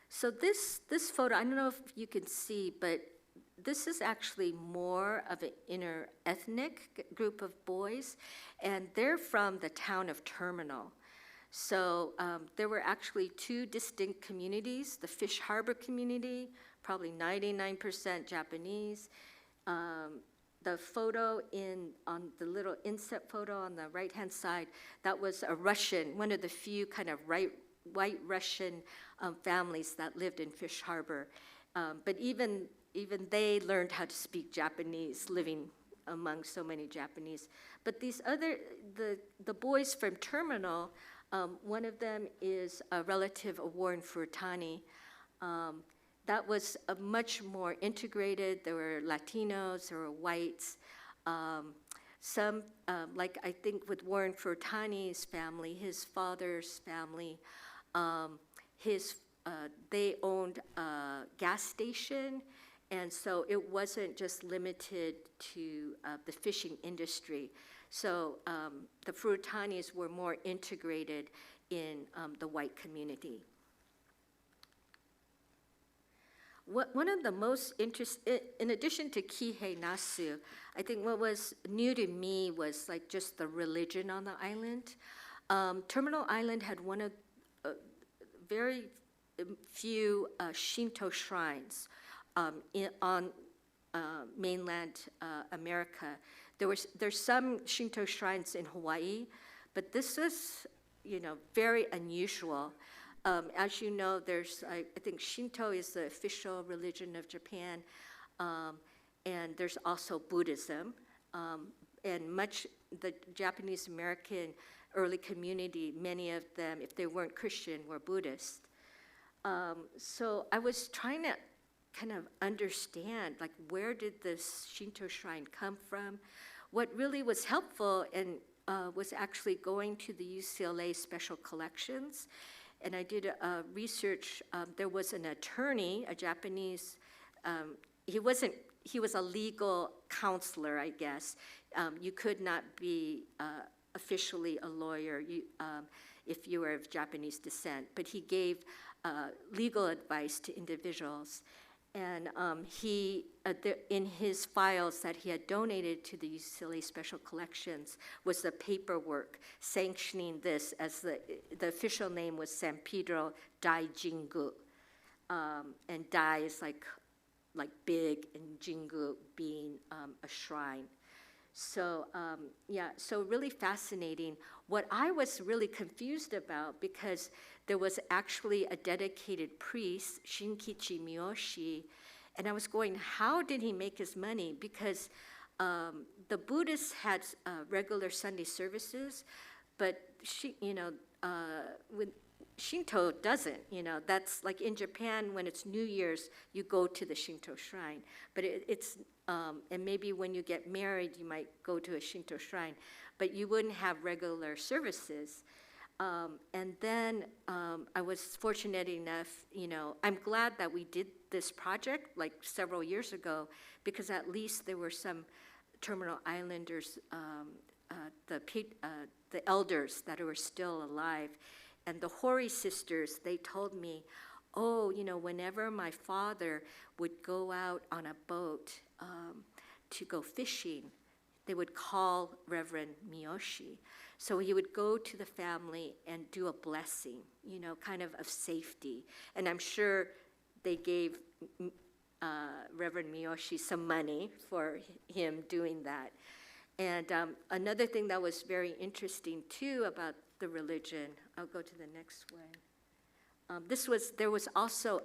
So this photo, I don't know if you can see, but this is actually more of an inter-ethnic group of boys, and they're from the town of Terminal. So there were actually two distinct communities, the Fish Harbor community, probably 99% Japanese. The photo on the little inset photo on the right-hand side, that was a Russian, one of the few kind of white Russian families that lived in Fish Harbor. But even they learned how to speak Japanese, living among so many Japanese. But these the boys from Terminal, one of them is a relative of Warren Furutani, that was a much more integrated. There were Latinos, there were whites. Some, like I think with Warren Furtani's family, his father's family, they owned a gas station, and so it wasn't just limited to the fishing industry. So the Furtanis were more integrated in the white community. One of the most interesting, in addition to Kihei Nasu, I think what was new to me was like just the religion on the island. Terminal Island had one of very few Shinto shrines on mainland America. There's some Shinto shrines in Hawaii, but this is, very unusual. As you know, I think Shinto is the official religion of Japan, and there's also Buddhism, and the Japanese American early community, many of them, if they weren't Christian, were Buddhist. So I was trying to kind of understand, like, where did this Shinto shrine come from? What really was helpful and was actually going to the UCLA Special Collections. And I did research. There was an attorney, a Japanese, he was a legal counselor, I guess. You could not be officially a lawyer if you were of Japanese descent, but he gave legal advice to individuals. And in his files that he had donated to the UCLA Special Collections was the paperwork sanctioning this, as the official name was San Pedro Dai Jingu. And Dai is like big, and Jingu being a shrine. So, so really fascinating. What I was really confused about, because there was actually a dedicated priest, Shinkichi Miyoshi, and I was going, how did he make his money? Because the Buddhists had regular Sunday services, but Shinto doesn't. That's like in Japan, when it's New Year's, you go to the Shinto shrine. But it's and maybe when you get married, you might go to a Shinto shrine, but you wouldn't have regular services. And then I was fortunate enough, I'm glad that we did this project like several years ago, because at least there were some Terminal Islanders, the elders that were still alive. And the Hori sisters, they told me, whenever my father would go out on a boat to go fishing, they would call Reverend Miyoshi. So he would go to the family and do a blessing, kind of safety. And I'm sure they gave Reverend Miyoshi some money for him doing that. And another thing that was very interesting too about the religion, I'll go to the next one. There was also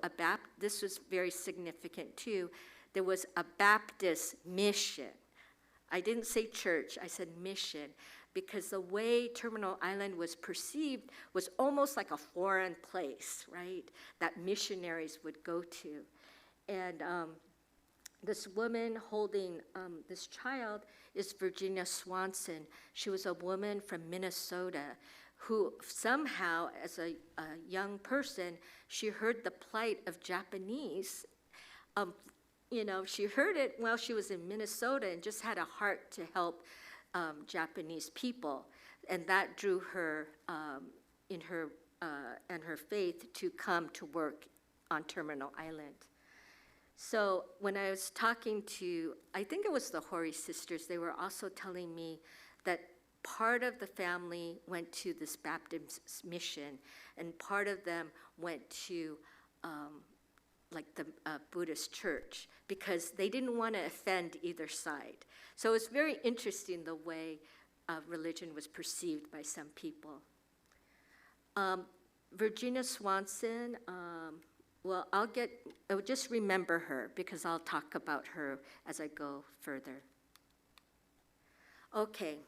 this was very significant too. There was a Baptist mission. I didn't say church, I said mission, because the way Terminal Island was perceived was almost like a foreign place, right? That missionaries would go to. And this woman holding this child is Virginia Swanson. She was a woman from Minnesota who somehow, as a young person, she heard the plight of Japanese. She heard it while she was in Minnesota and just had a heart to help Japanese people. And that drew her and her faith to come to work on Terminal Island. So when I was talking to, I think it was the Hori sisters, they were also telling me that part of the family went to this Baptist mission, and part of them went to the Buddhist church, because they didn't want to offend either side. So it's very interesting the way religion was perceived by some people. Virginia Swanson, I'll just remember her, because I'll talk about her as I go further. Okay,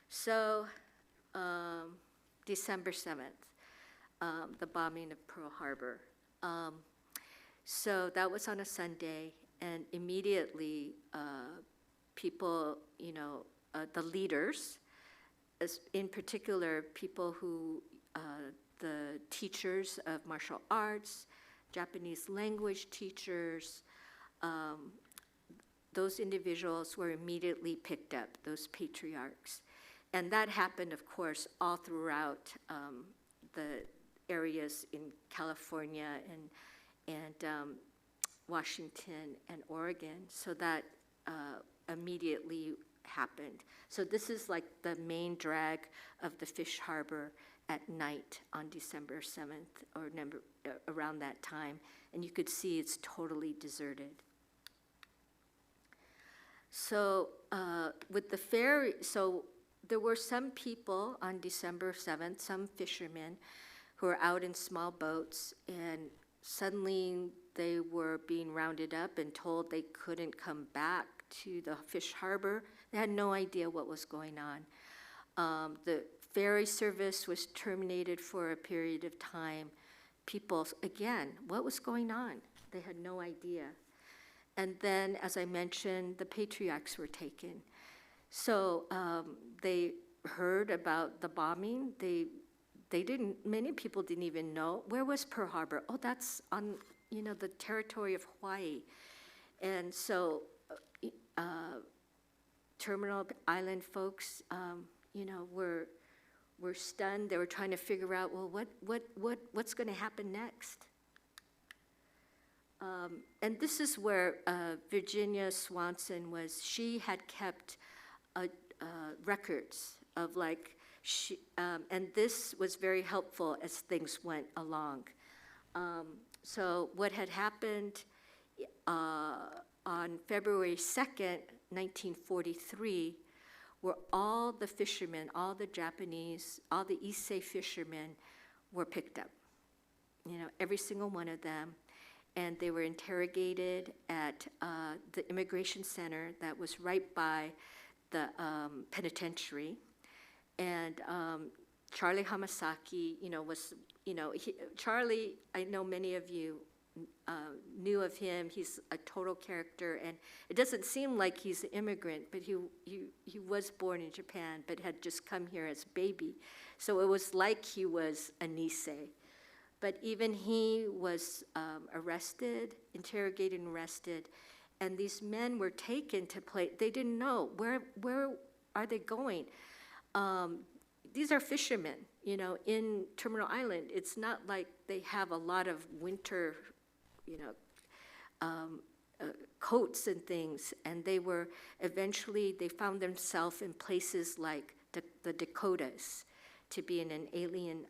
so December 7th, the bombing of Pearl Harbor. So that was on a Sunday, and immediately people, the leaders, in particular people who, the teachers of martial arts, Japanese language teachers, those individuals were immediately picked up, those patriarchs. And that happened, of course, all throughout the areas in California and Washington and Oregon. So that immediately happened. So this is like the main drag of the Fish Harbor at night on December 7th or around that time. And you could see it's totally deserted. So with the ferry, so there were some people on December 7th, some fishermen, who were out in small boats, and suddenly they were being rounded up and told they couldn't come back to the Fish Harbor. They had no idea what was going on. The ferry service was terminated for a period of time. People, again, what was going on? They had no idea. And then, as I mentioned, the patriarchs were taken. So they heard about the bombing. Many people didn't even know. Where was Pearl Harbor? Oh, that's on, the territory of Hawaii. And so Terminal Island folks, were stunned. They were trying to figure out, well, what's going to happen next? And this is where Virginia Swanson she had kept records of and this was very helpful as things went along. So what had happened on February 2nd, 1943, were all the fishermen, all the Japanese, all the Issei fishermen were picked up. Every single one of them. And they were interrogated at the immigration center that was right by the penitentiary. And Charlie Hamasaki, Charlie, I know many of you knew of him. He's a total character, and it doesn't seem like he's an immigrant, but he was born in Japan, but had just come here as a baby. So it was like he was a Nisei. But even he was arrested, interrogated and arrested, and these men were taken to play. They didn't know, where are they going? These are fishermen, in Terminal Island. It's not like they have a lot of winter, coats and things, and they found themselves in places like the Dakotas, to be in an alien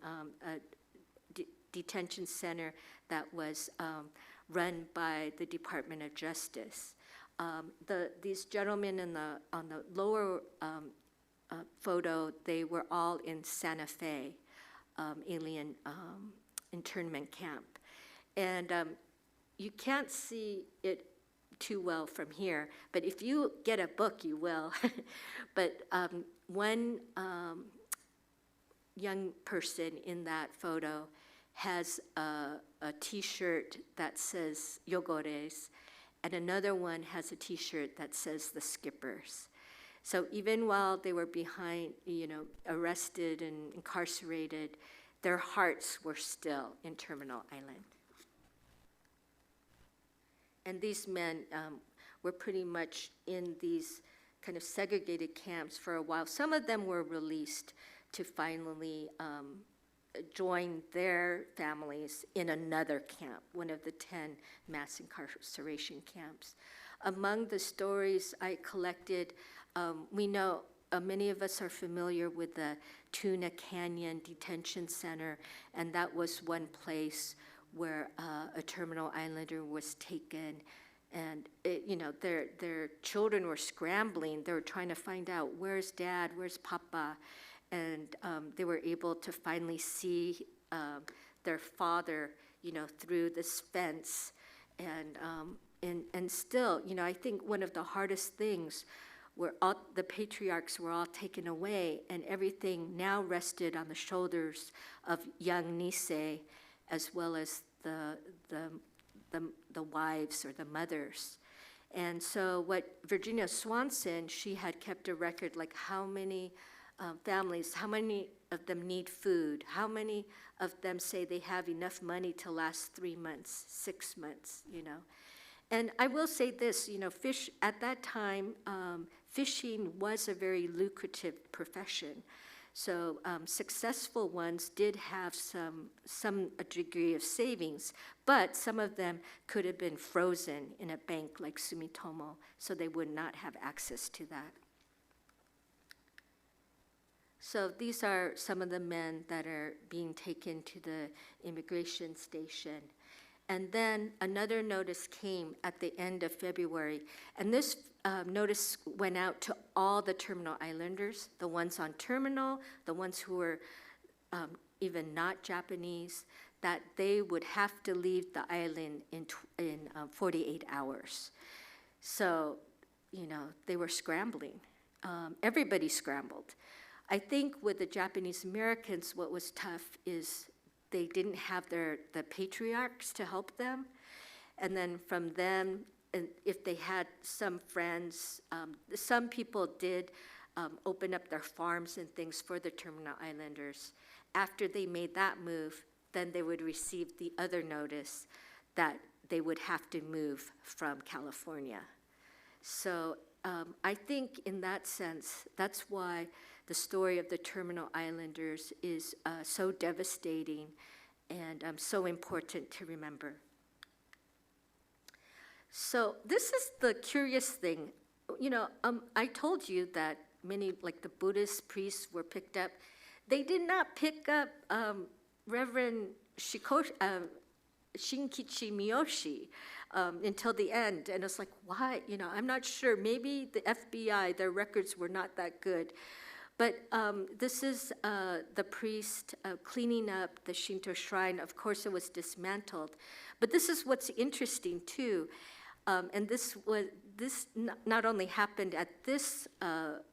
detention center that was run by the Department of Justice. These gentlemen on the lower photo, they were all in Santa Fe, alien internment camp. And you can't see it too well from here, but if you get a book, you will. But one young person in that photo has a T-shirt that says Yogores, and another one has a T-shirt that says the Skippers. So even while they were arrested and incarcerated, their hearts were still in Terminal Island. And these men were pretty much in these kind of segregated camps for a while. Some of them were released to finally join their families in another camp, one of the 10 mass incarceration camps. Among the stories I collected, we know many of us are familiar with the Tuna Canyon Detention Center, and that was one place where a Terminal Islander was taken, and their children were scrambling. They were trying to find out, where's Dad, where's Papa, and they were able to finally see their father, through this fence, and still, I think one of the hardest things where the patriarchs were all taken away, and everything now rested on the shoulders of young Nisei, as well as the the wives or the mothers. And so what Virginia Swanson, she had kept a record, like how many families, how many of them need food, how many of them say they have enough money to last 3 months, 6 months, you know. And I will say this, you know, fish, at that time, fishing was a very lucrative profession. So successful ones did have some degree of savings, but some of them could have been frozen in a bank like Sumitomo, so they would not have access to that. So these are some of the men that are being taken to the immigration station. And then another notice came at the end of February, and this notice went out to all the Terminal Islanders, the ones on Terminal, the ones who were even not Japanese, that they would have to leave the island in 48 hours. So, you know, they were scrambling. Everybody scrambled. I think with the Japanese Americans, what was tough is they didn't have the patriarchs to help them. And then from them, and if they had some friends, some people did open up their farms and things for the Terminal Islanders. After they made that move, then they would receive the other notice that they would have to move from California. So I think in that sense, that's why the story of the Terminal Islanders is so devastating and so important to remember. So this is the curious thing. You know, I told you that many, like the Buddhist priests were picked up. They did not pick up Reverend Shinkichi Miyoshi until the end. And it's like, why? You know, I'm not sure. Maybe the FBI, their records were not that good. But this is the priest cleaning up the Shinto shrine. Of course, it was dismantled. But this is what's interesting, too. And this not only happened at this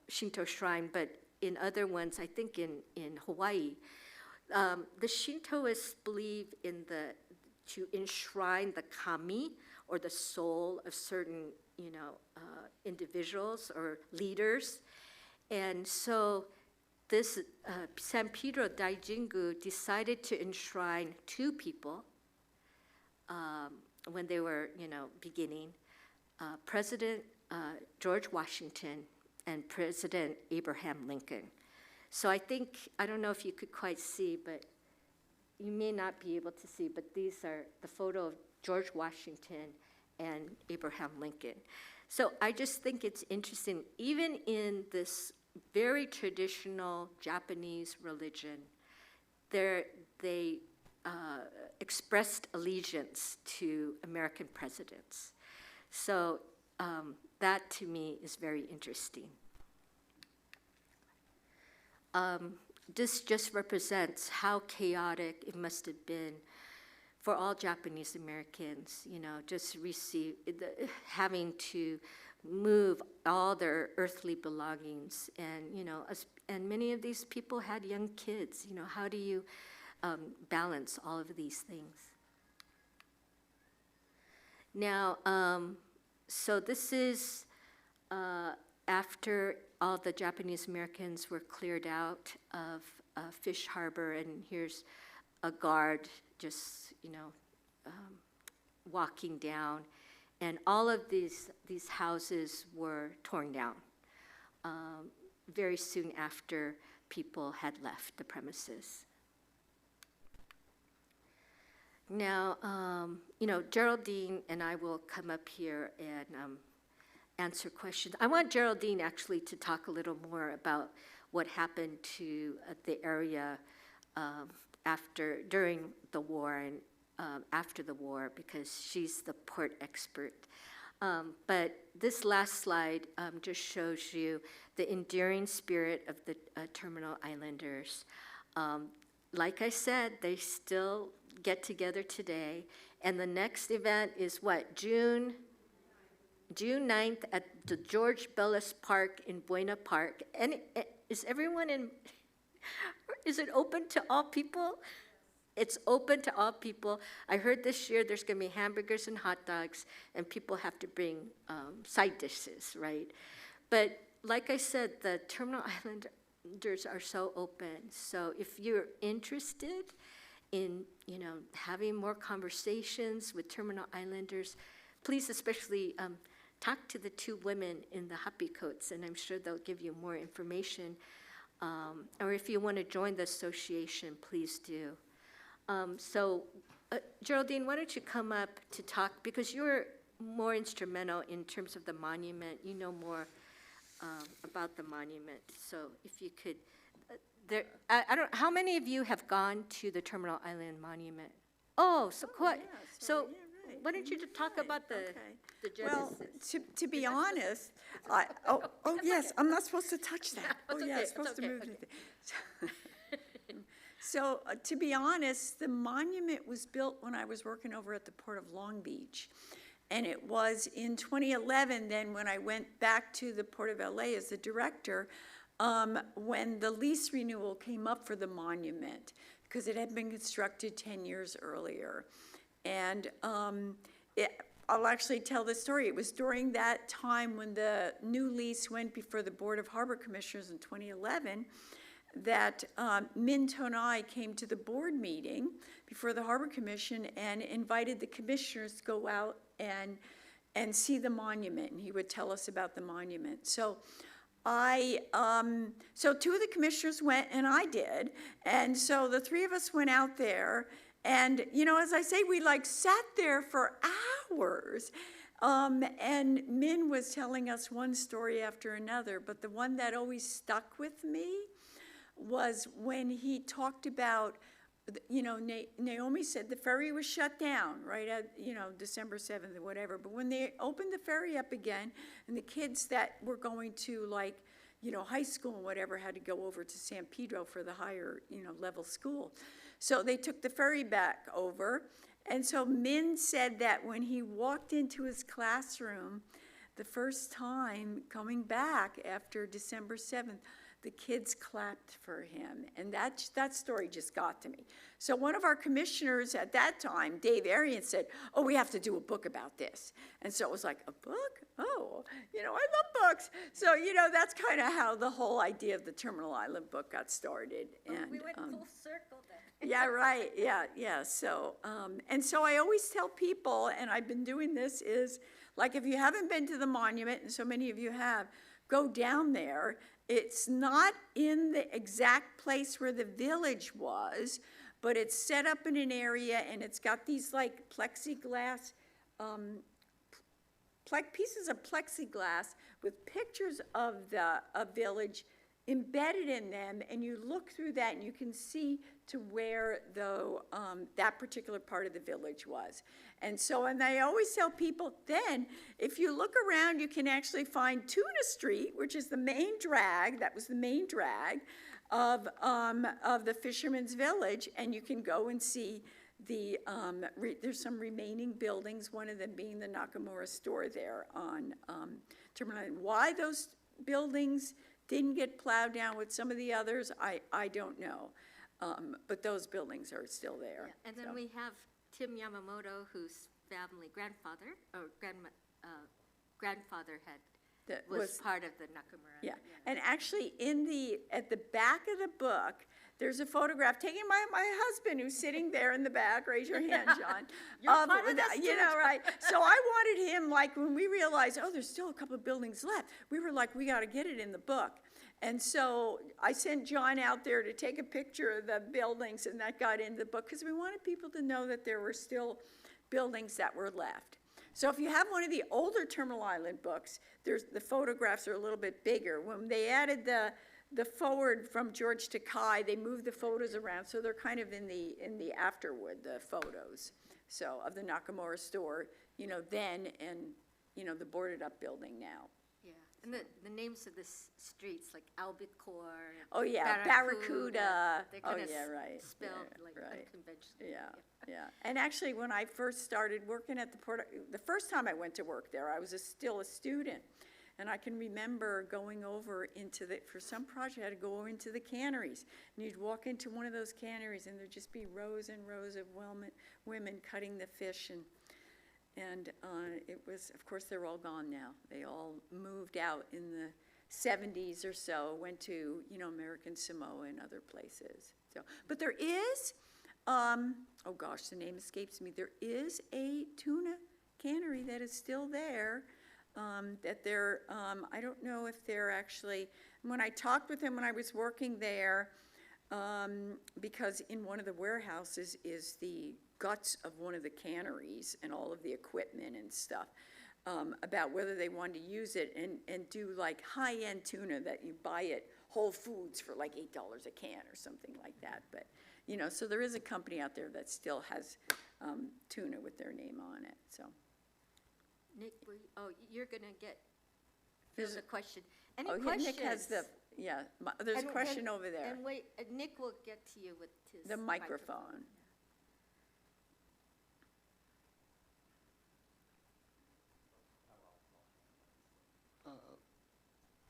Shinto shrine, but in other ones, I think in Hawaii. The Shintoists believe to enshrine the kami, or the soul of certain, you know, individuals or leaders. And so this San Pedro Daijingu decided to enshrine 2 people when they were, you know, beginning, President George Washington and President Abraham Lincoln. So I don't know if you could quite see, but you may not be able to see, but these are the photo of George Washington and Abraham Lincoln. So I just think it's interesting, even in this very traditional Japanese religion, they expressed allegiance to American presidents. So that to me is very interesting. This just represents how chaotic it must have been for all Japanese Americans, you know, just having to move all their earthly belongings. And, you know, and many of these people had young kids. You know, how do you balance all of these things? Now, so this is after all the Japanese Americans were cleared out of Fish Harbor, and here's a guard just, you know, walking down, and all of these houses were torn down very soon after people had left the premises. Now, you know, Geraldine and I will come up here and answer questions. I want Geraldine actually to talk a little more about what happened to the area during the war and after the war, because she's the port expert. But this last slide just shows you the enduring spirit of the Terminal Islanders. Like I said, they still get together today, and the next event is what, June 9th at the George Bellis Park in Buena Park. And is everyone is it open to all people? it's open to all people. I heard this year there's going to be hamburgers and hot dogs, and people have to bring side dishes, right? But like I said, the Terminal Islanders are so open. So if you're interested in, having more conversations with Terminal Islanders, please especially talk to the two women in the happy coats, and I'm sure they'll give you more information. Or if you want to join the association, please do. So, Geraldine, why don't you come up to talk, because you're more instrumental in terms of the monument. You know more about the monument. So if you could, I don't, how many of you have gone to the Terminal Island Monument? Oh, so quite, yeah, so right. why don't you just talk about the Well, genesis? to be honest, yes, I'm not supposed to touch that. Oh, That's yeah, okay, it's supposed that's to okay, move. So, to be honest, the monument was built when I was working over at the Port of Long Beach. And it was in 2011, then, when I went back to the Port of LA as the director, when the lease renewal came up for the monument, because it had been constructed 10 years earlier. And I'll actually tell the story. It was during that time when the new lease went before the Board of Harbor Commissioners in 2011 that Min Tonai came to the board meeting before the Harbor Commission and invited the commissioners to go out and see the monument, and he would tell us about the monument. So so two of the commissioners went, and I did, and so the three of us went out there, and, as I say, we sat there for hours, and Min was telling us one story after another, but the one that always stuck with me was when he talked about, Naomi said the ferry was shut down right at, December 7th or whatever. But when they opened the ferry up again, and the kids that were going to high school and whatever had to go over to San Pedro for the higher, level school. So they took the ferry back over. And so Min said that when he walked into his classroom the first time coming back after December 7th, the kids clapped for him, and that story just got to me. So one of our commissioners at that time, Dave Arian, said, "Oh, we have to do a book about this." And so it was like, a book? Oh, I love books. So, that's kind of how the whole idea of the Terminal Island book got started. And, We went full circle then. yeah, right, yeah. So, and so I always tell people, and I've been doing this, is, if you haven't been to the monument, and so many of you have, go down there. It's not in the exact place where the village was, but it's set up in an area, and it's got these plexiglass, pieces of plexiglass with pictures of the village embedded in them, and you look through that and you can see to where that particular part of the village was. And I always tell people, then, if you look around, you can actually find Tuna Street, which is the main drag, that was the main drag of the Fisherman's Village, and you can go and see there's some remaining buildings, one of them being the Nakamura store there on Terminal Island. Why those buildings didn't get plowed down with some of the others, I don't know. But those buildings are still there. Yeah. And then we have Tim Yamamoto, whose grandfather was part of the Nakamura. Yeah, and actually at the back of the book, there's a photograph taken by my husband who's sitting there in the back. Raise your hand, John. You're part of this too, right. So I wanted him, when we realized, there's still a couple of buildings left, we were we got to get it in the book. And so I sent John out there to take a picture of the buildings, and that got in the book, because we wanted people to know that there were still buildings that were left. So if you have one of the older Terminal Island books, the photographs are a little bit bigger. When they added the forward from George Takei, they moved the photos around, so they're kind of in the afterward, the photos. So of the Nakamura store, then, and the boarded up building now. Yeah, and the names of the streets, like Albacore. Oh, yeah, Barracuda. They're Oh, kind of yeah, right. spelled Yeah, right. unconventionally. Yeah. And actually, when I first started working at the port, the first time I went to work there, I was still a student. And I can remember going over into for some project, I had to go over into the canneries. And you'd walk into one of those canneries and there'd just be rows and rows of women cutting the fish. And it was, of course, they're all gone now. They all moved out in the 70s or so, went to, American Samoa and other places. So, but there is, oh gosh, the name escapes me. There is a tuna cannery that is still there. That they're, I don't know if they're actually, when I talked with them when I was working there, because in one of the warehouses is the guts of one of the canneries and all of the equipment and stuff, about whether they wanted to use it and do like high-end tuna that you buy at Whole Foods for like $8 a can or something like that. But, so there is a company out there that still has tuna with their name on it, so. Nick, you're gonna There's there's a question. Any Oh, yeah, questions? Nick has there's a question over there. And wait, Nick will get to you with his The microphone.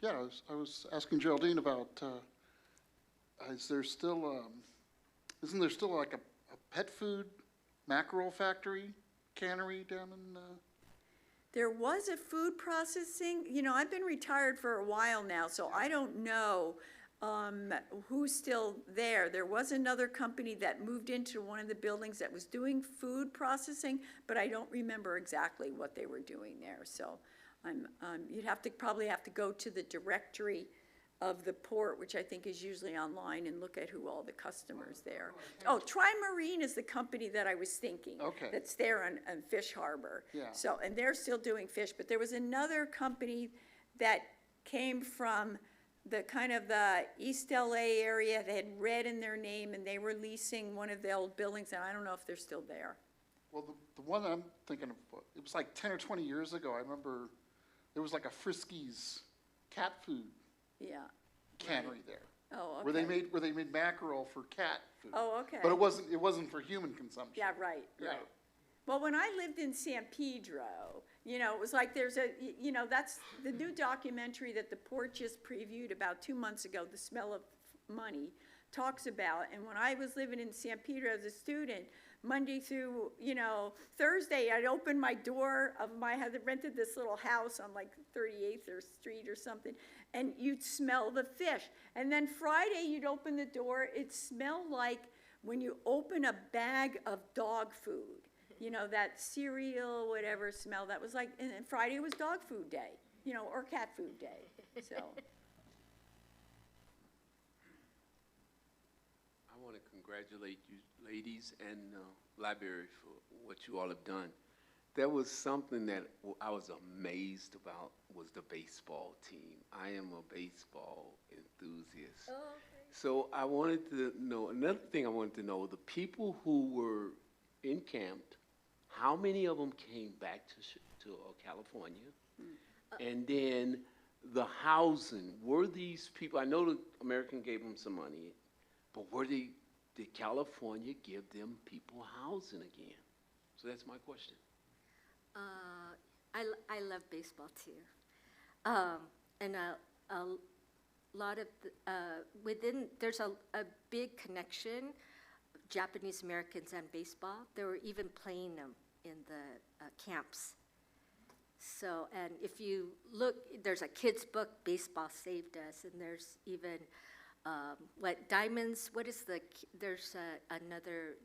Yeah, I was asking Geraldine about, is there still, isn't there still like a pet food mackerel factory, cannery down in, There was a food processing, I've been retired for a while now, so I don't know who's still there. There was another company that moved into one of the buildings that was doing food processing, but I don't remember exactly what they were doing there. So you'd probably have to go to the directory of the port, which I think is usually online, and look at who all the customers there. Oh, Tri-Marine is the company that I was thinking. Okay. That's there on Fish Harbor. Yeah. So, and they're still doing fish, but there was another company that came from the kind of the East LA area. They had red in their name, and they were leasing one of the old buildings, and I don't know if they're still there. well, the one I'm thinking of, it was like 10 or 20 years ago. I remember there was like a Friskies cat food Yeah. cannery there. Oh, okay. Where they made mackerel for cat food. Oh, okay. But it wasn't for human consumption. Yeah, right. Yeah. Well, when I lived in San Pedro, it was like that's the new documentary that the Port just previewed about 2 months ago, The Smell of Money, talks about. And when I was living in San Pedro as a student, Monday through, Thursday, I'd open my door I had rented this little house on like 38th Street or something, and you'd smell the fish. And then Friday, you'd open the door, it smelled like when you open a bag of dog food, that cereal, whatever smell, that was like, and Friday was dog food day, or cat food day, so. I want to congratulate you ladies and library for what you all have done. There was something that I was amazed about was the baseball team. I am a baseball enthusiast. Oh, okay. So I wanted to know, another thing I wanted to know, the people who were encamped, how many of them came back to California? And then the housing, were these people, I know the American gave them some money, but did California give them people housing again? So that's my question. I love baseball too. And a lot of, there's a big connection, Japanese Americans and baseball. They were even playing them in the camps. So, and if you look, there's a kid's book, Baseball Saved Us, and there's even,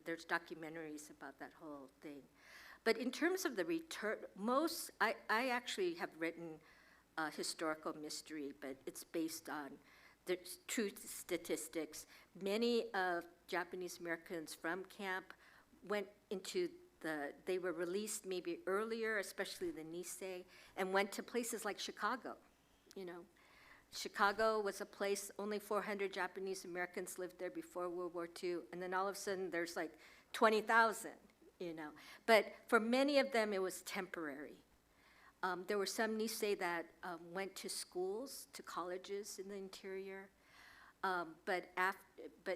there's documentaries about that whole thing. But in terms of the return, I actually have written historical mystery, but it's based on the true statistics. Many of Japanese Americans from camp went into they were released maybe earlier, especially the Nisei, and went to places like Chicago, Chicago was a place, only 400 Japanese Americans lived there before World War II, and then all of a sudden there's like 20,000, But for many of them, it was temporary. There were some Nisei that went to schools, to colleges in the interior, but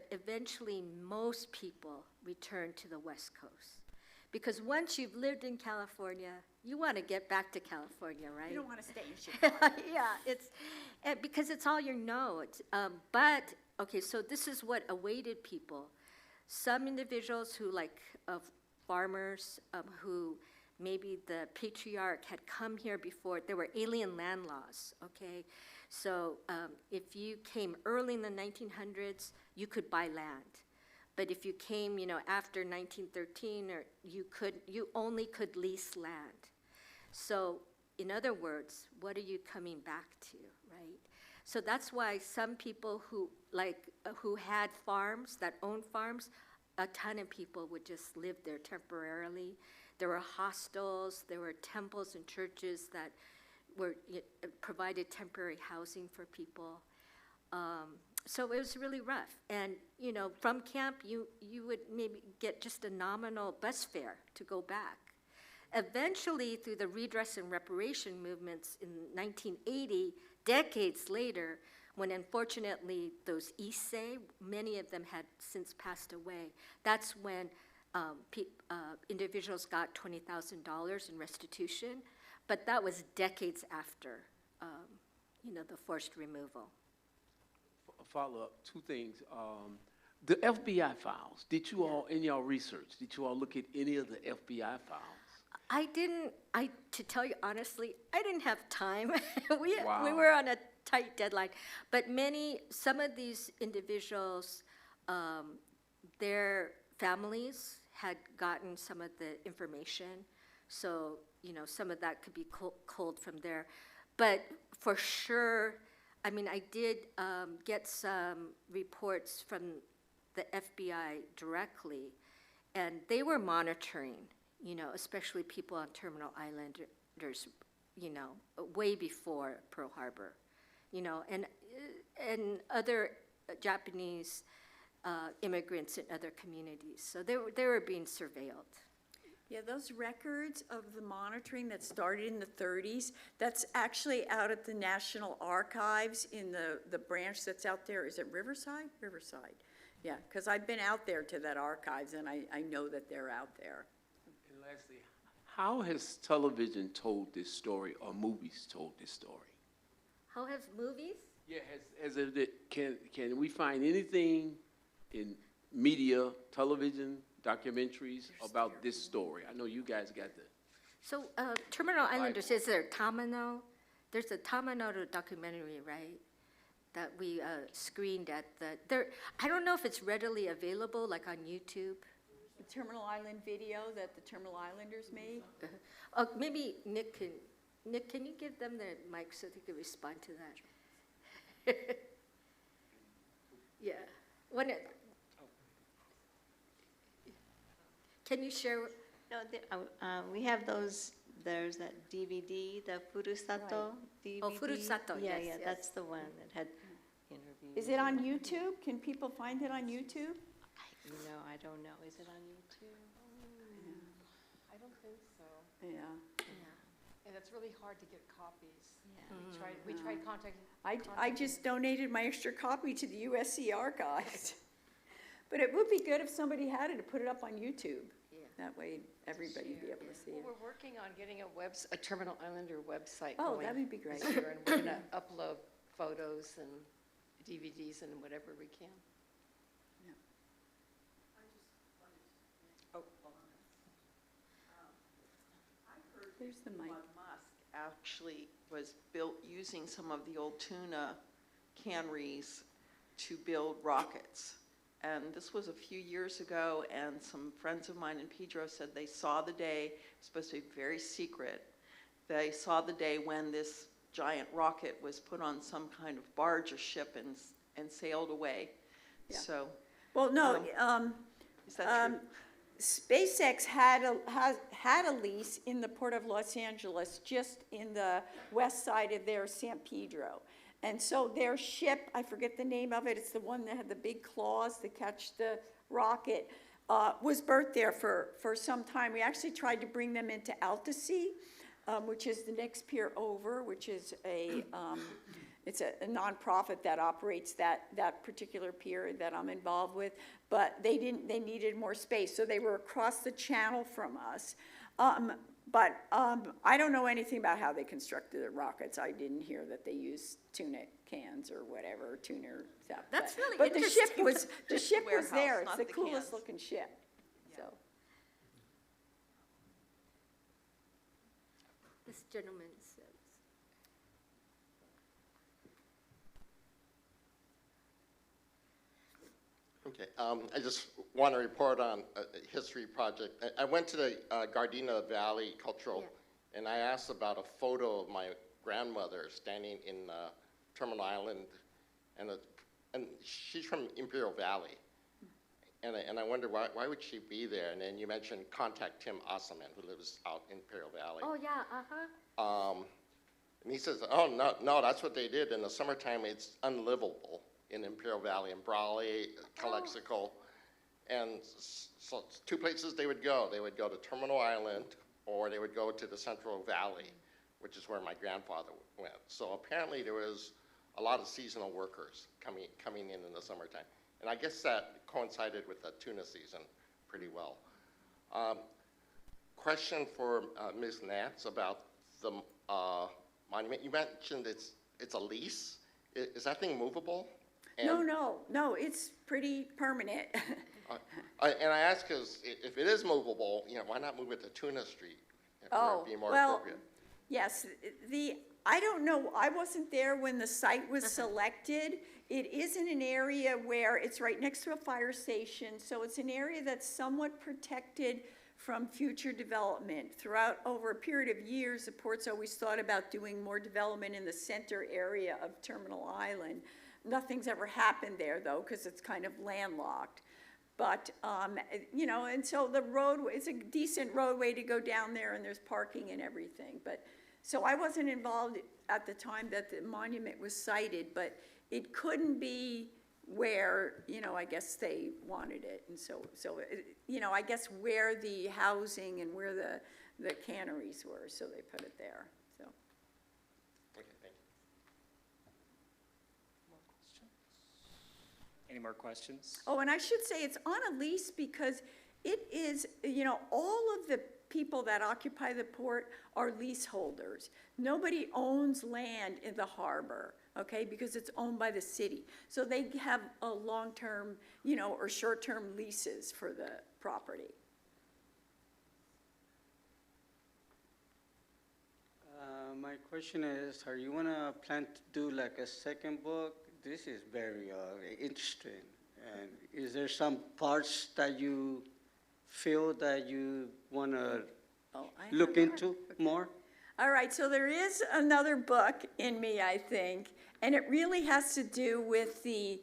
eventually most people returned to the West Coast Because once you've lived in California, you want to get back to California, right? You don't want to stay in Chicago. Yeah, because it's all you know. But, okay, so this is what awaited people. Some individuals who, like farmers, who maybe the patriarch had come here before, there were alien land laws, okay? So if you came early in the 1900s, you could buy land. But if you came, after 1913, or you only could lease land. So, in other words, what are you coming back to, right? So that's why some people who had farms, that owned farms, a ton of people would just live there temporarily. There were hostels, there were temples and churches that provided temporary housing for people. So it was really rough. And, from camp, you would maybe get just a nominal bus fare to go back. Eventually, through the redress and reparation movements in 1980, decades later, when unfortunately those Issei, many of them had since passed away, that's when individuals got $20,000 in restitution. But that was decades after, the forced removal. Follow-up, two things. The FBI files, did you all, in your research, did you all look at any of the FBI files? To tell you honestly, I didn't have time. We Wow. were on a tight deadline. But some of these individuals, their families had gotten some of the information. So, some of that could be culled from there. But for sure, I did get some reports from the FBI directly, and they were monitoring, especially people on Terminal Islanders, way before Pearl Harbor, and other Japanese immigrants in other communities. So they were being surveilled. Yeah, those records of the monitoring that started in the 30s, that's actually out at the National Archives in the branch that's out there. Is it Riverside? Riverside. Yeah, because I've been out there to that archives, and I know that they're out there. And lastly, how has television told this story or movies told this story? How have movies? Yeah, can we find anything in media, television, documentaries about this story? I know you guys got the. So Terminal Islanders, is there Tamano? There's a Tamano documentary, right? That we screened at I don't know if it's readily available, like on YouTube. The Terminal Island video that the Terminal Islanders made? Oh, maybe Nick, can you give them the mic so they can respond to that? Yeah. Can you share? No, we have those, there's that DVD, the Furusato DVD. Oh, Furusato, Yeah, yes, yeah, yes. that's the one that had interviews. Is it on YouTube? Can people find it on YouTube? No, I don't know. Is it on YouTube? I don't think so. Yeah. And it's really hard to get copies. Yeah. We tried contacting. I just donated my extra copy to the USC Archives. But it would be good if somebody had it to put it up on YouTube. Yeah. That way, everybody would be able to see Well, it. we're working on getting a Terminal Islander website Oh, going that would be great. this year, and we're gonna upload photos and DVDs and whatever we can. There's the mic. Elon Musk actually was built using some of the old tuna canneries to build rockets. And this was a few years ago, and some friends of mine in Pedro said they saw the day, it was supposed to be very secret, they saw the day when this giant rocket was put on some kind of barge or ship and sailed away. Yeah. So, Well, no, is that true? SpaceX had a lease in the Port of Los Angeles, just in the west side of their San Pedro. And so their ship, I forget the name of it, it's the one that had the big claws to catch the rocket, was berthed there for some time. We actually tried to bring them into Altasea, which is the next pier over, which is it's a nonprofit that operates that particular pier that I'm involved with, but they needed more space, so they were across the channel from us. But I don't know anything about how they constructed the rockets. I didn't hear that they used tuna cans or whatever, tuna stuff. That's really But the ship interesting. was, the ship was Warehouse, there. It's not the the coolest cans. looking ship, so. This gentleman says. Okay, I just want to report on a history project. I went to the Gardena Valley Cultural, and I asked about a photo of my grandmother standing in Terminal Island, and she's from Imperial Valley. And I wonder why would she be there? And then you mentioned contact Tim Osselman, who lives out in Imperial Valley. Oh, yeah, uh-huh. And he says, oh, no, that's what they did. In the summertime, it's unlivable in Imperial Valley, in Brawley, Calexico. And so two places they would go. They would go to Terminal Island, or they would go to the Central Valley, which is where my grandfather went. So apparently there was a lot of seasonal workers coming in the summertime. And I guess that coincided with the tuna season pretty well. Question for Ms. Nance about the monument. You mentioned it's a lease. Is that thing movable? No, it's pretty permanent. And I ask because if it is movable, why not move it to Tuna Street? Where it'd be more appropriate. Yes, I don't know, I wasn't there when the site was selected. It is in an area where it's right next to a fire station, so it's an area that's somewhat protected from future development. Throughout, over a period of years, the port's always thought about doing more development in the center area of Terminal Island. Nothing's ever happened there, though, because it's kind of landlocked. But, and so the roadway, it's a decent roadway to go down there, and there's parking and everything. But, so I wasn't involved at the time that the monument was sited, but it couldn't be where, I guess they wanted it. And so I guess where the housing and where the canneries were, so they put it there, so. Okay, thank you. Any more questions? Oh, and I should say it's on a lease because it is, all of the people that occupy the port are leaseholders. Nobody owns land in the harbor, okay, because it's owned by the city. So they have a long-term, or short-term leases for the property. My question is, are you gonna plan to do like a second book? This is very interesting. And is there some parts that you feel that you wanna look into more? All right, so there is another book in me, I think, and it really has to do with the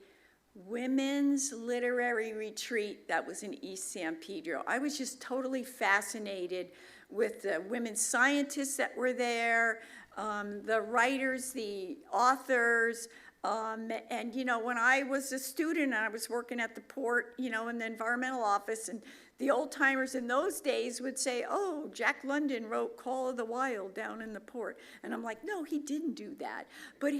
women's literary retreat that was in East San Pedro. I was just totally fascinated with the women scientists that were there, the writers, the authors, and, when I was a student and I was working at the port, in the environmental office, and the old timers in those days would say, oh, Jack London wrote Call of the Wild down in the port. And I'm like, no, he didn't do that. But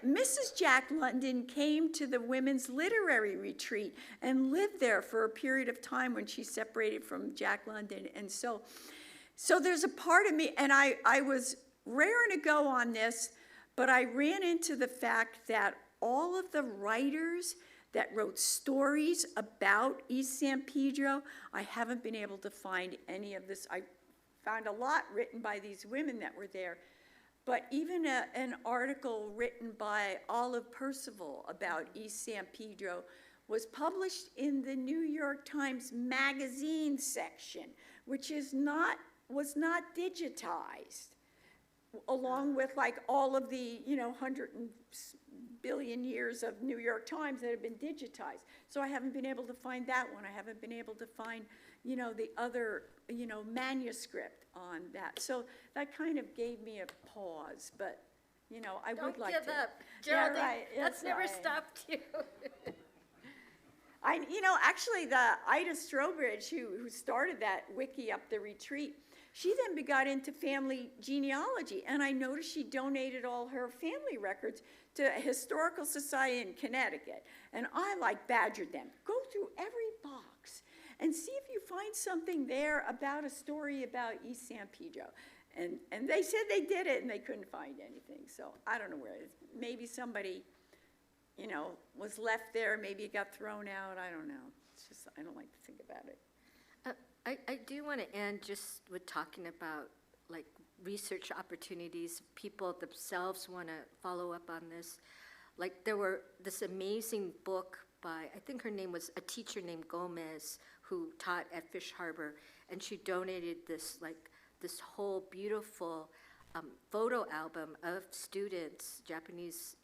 Mrs. Jack London came to the women's literary retreat and lived there for a period of time when she separated from Jack London. And so there's a part of me, and I was raring to go on this, but I ran into the fact that all of the writers that wrote stories about East San Pedro, I haven't been able to find any of this. I found a lot written by these women that were there, but even an article written by Olive Percival about East San Pedro was published in the New York Times Magazine section, which was not digitized, along with like all of the 100 billion years of New York Times that have been digitized. So I haven't been able to find that one. I haven't been able to find, the other, manuscript on that. So that kind of gave me a pause, but, I would like to. Don't give up, Yeah, Geraldine. right. That's never right. stopped you. Actually, the Ida Strobridge, who started that wiki up the retreat, She then got into family genealogy, and I noticed she donated all her family records to a historical society in Connecticut. And I badgered them, go through every box and see if you find something there about a story about East San Pedro. And they said they did it and they couldn't find anything. So I don't know where it is. Maybe somebody, was left there, maybe it got thrown out, I don't know. It's just, I don't like to think about it. I do want to end just with talking about like research opportunities. People themselves want to follow up on this. Like there were this amazing book by, I think her name was a teacher named Gomez who taught at Fish Harbor, and she donated this whole beautiful photo album of students, Japanese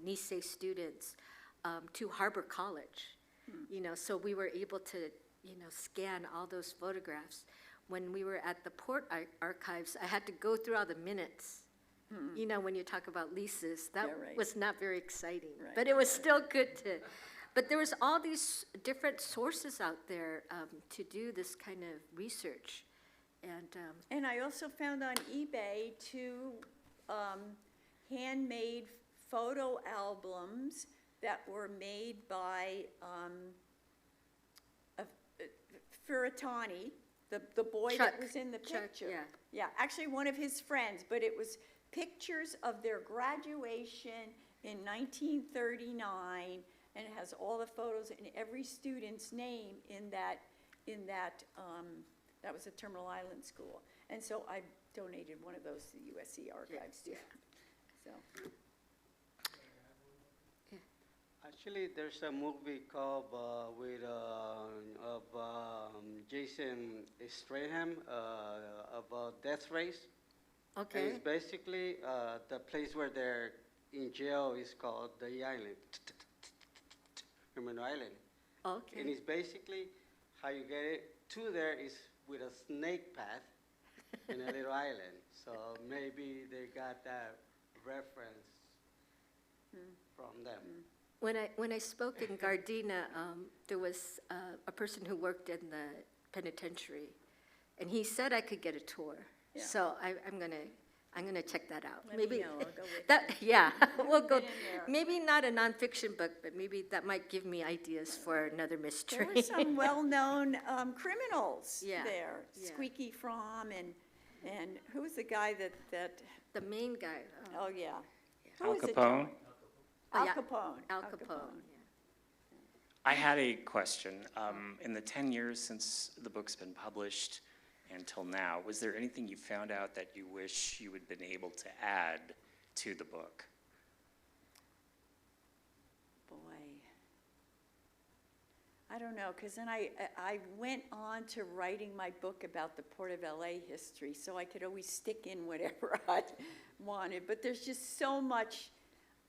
Nisei students, to Harbor College. So we were able to, scan all those photographs. When we were at the Port Archives, I had to go through all the minutes. When you talk about leases, that Yeah, right. was not very exciting, Right, but it was still good to. But there was all these different sources out there to do this kind of research, And I also found on eBay 2 handmade photo albums that were made by Furitani, the boy that Chuck, was in the Chuck, picture. yeah. Yeah, actually one of his friends, but it was pictures of their graduation in 1939, and it has all the photos and every student's name in that, that was at Terminal Island School. And so I donated one of those to the USC archives too. So, Actually, there's a movie called Jason Stratham about Death Race. And okay. it's basically the place where they're in jail is called the island, Hermano Island. And Okay. it's basically how you get it to there is with a snake path in a little island. So maybe they got that reference from them. When I spoke in Gardena, there was a person who worked in the penitentiary, and he said I could get a tour. Yeah. So I'm gonna check that out. Let me know, I'll go with that. Yeah, we'll go. Get in there. Maybe not a nonfiction book, but maybe that might give me ideas for another mystery. there were some well-known criminals Yeah, there. yeah. Squeaky Fromm and who was the guy that The main guy. oh yeah. Who Al was it, Capone? John? Oh, Al yeah. Capone. Al Capone. Yeah. I had a question. In the 10 years since the book's been published until now, was there anything you found out that you wish you had been able to add to the book? Boy. I don't know, because then I went on to writing my book about the Port of LA history, so I could always stick in whatever I wanted. But there's just so much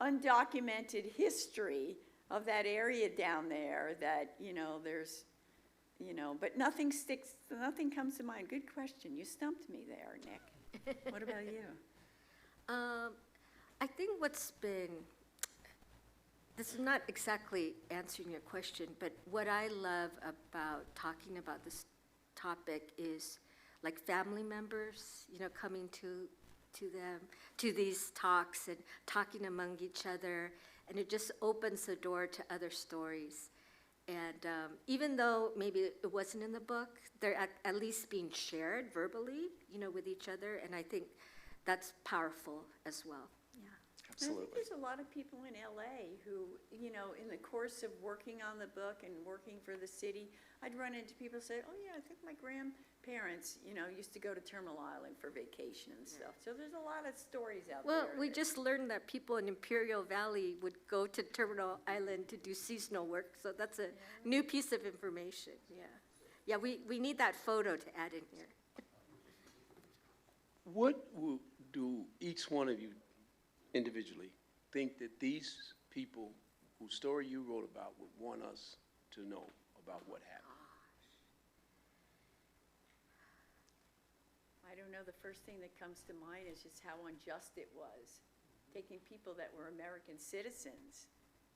undocumented history of that area down there that, there's, but nothing comes to mind. Good question. You stumped me there, Nick. What about you? I think this is not exactly answering your question, but what I love about talking about this topic is like family members, coming to these talks and talking among each other, and it just opens the door to other stories. And even though maybe it wasn't in the book, they're at least being shared verbally, with each other, and I think that's powerful as well. Yeah. I Absolutely. think there's a lot of people in LA who, in the course of working on the book and working for the city, I'd run into people who say, oh yeah, I think my grandparents, used to go to Terminal Island for vacation and stuff. So there's a lot of stories out there. Well, we that- just learned that people in Imperial Valley would go to Terminal Island to do seasonal work, so that's a new piece of information, yeah. Yeah, we need that photo to add in here. What do each one of you individually think that these people whose story you wrote about would want us to know about what happened? I don't know, the first thing that comes to mind is just how unjust it was, taking people that were American citizens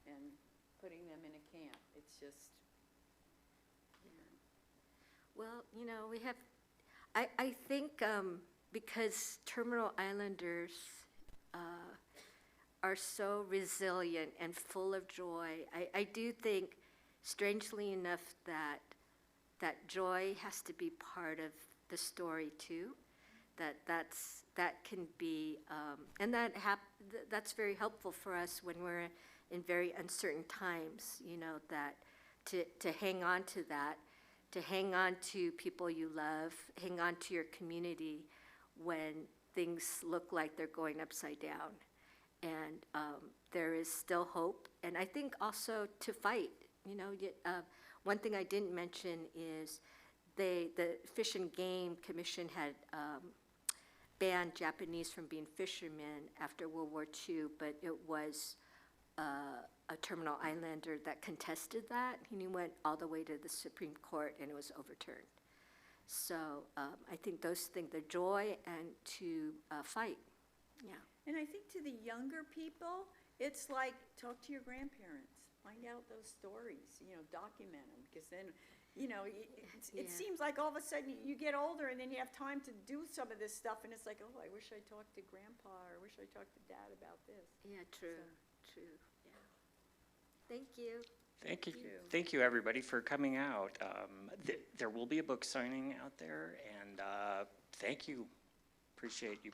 and putting them in a camp. It's just, Well, I think because Terminal Islanders are so resilient and full of joy, I do think, strangely enough, that joy has to be part of the story too. That can be, and that's very helpful for us when we're in very uncertain times, you know, that to hang on to that, to hang on to people you love, hang on to your community when things look like they're going upside down. And there is still hope, and I think also to fight, you know, one thing I didn't mention is the Fish and Game Commission had banned Japanese from being fishermen after World War II, but it was a Terminal Islander that contested that, and he went all the way to the Supreme Court, and it was overturned. So I think those things, the joy and to fight, yeah. And I think to the younger people, it's like, talk to your grandparents, find out those stories, you know, document them, because then, you know, it Yeah. seems like all of a sudden you get older and then you have time to do some of this stuff, and it's like, oh, I wish I talked to Grandpa, or I wish I talked to Dad about this. Yeah, true, true, yeah. Thank you. Thank you. Thank you, everybody, for coming out. There will be a book signing out there, and thank you. Appreciate you.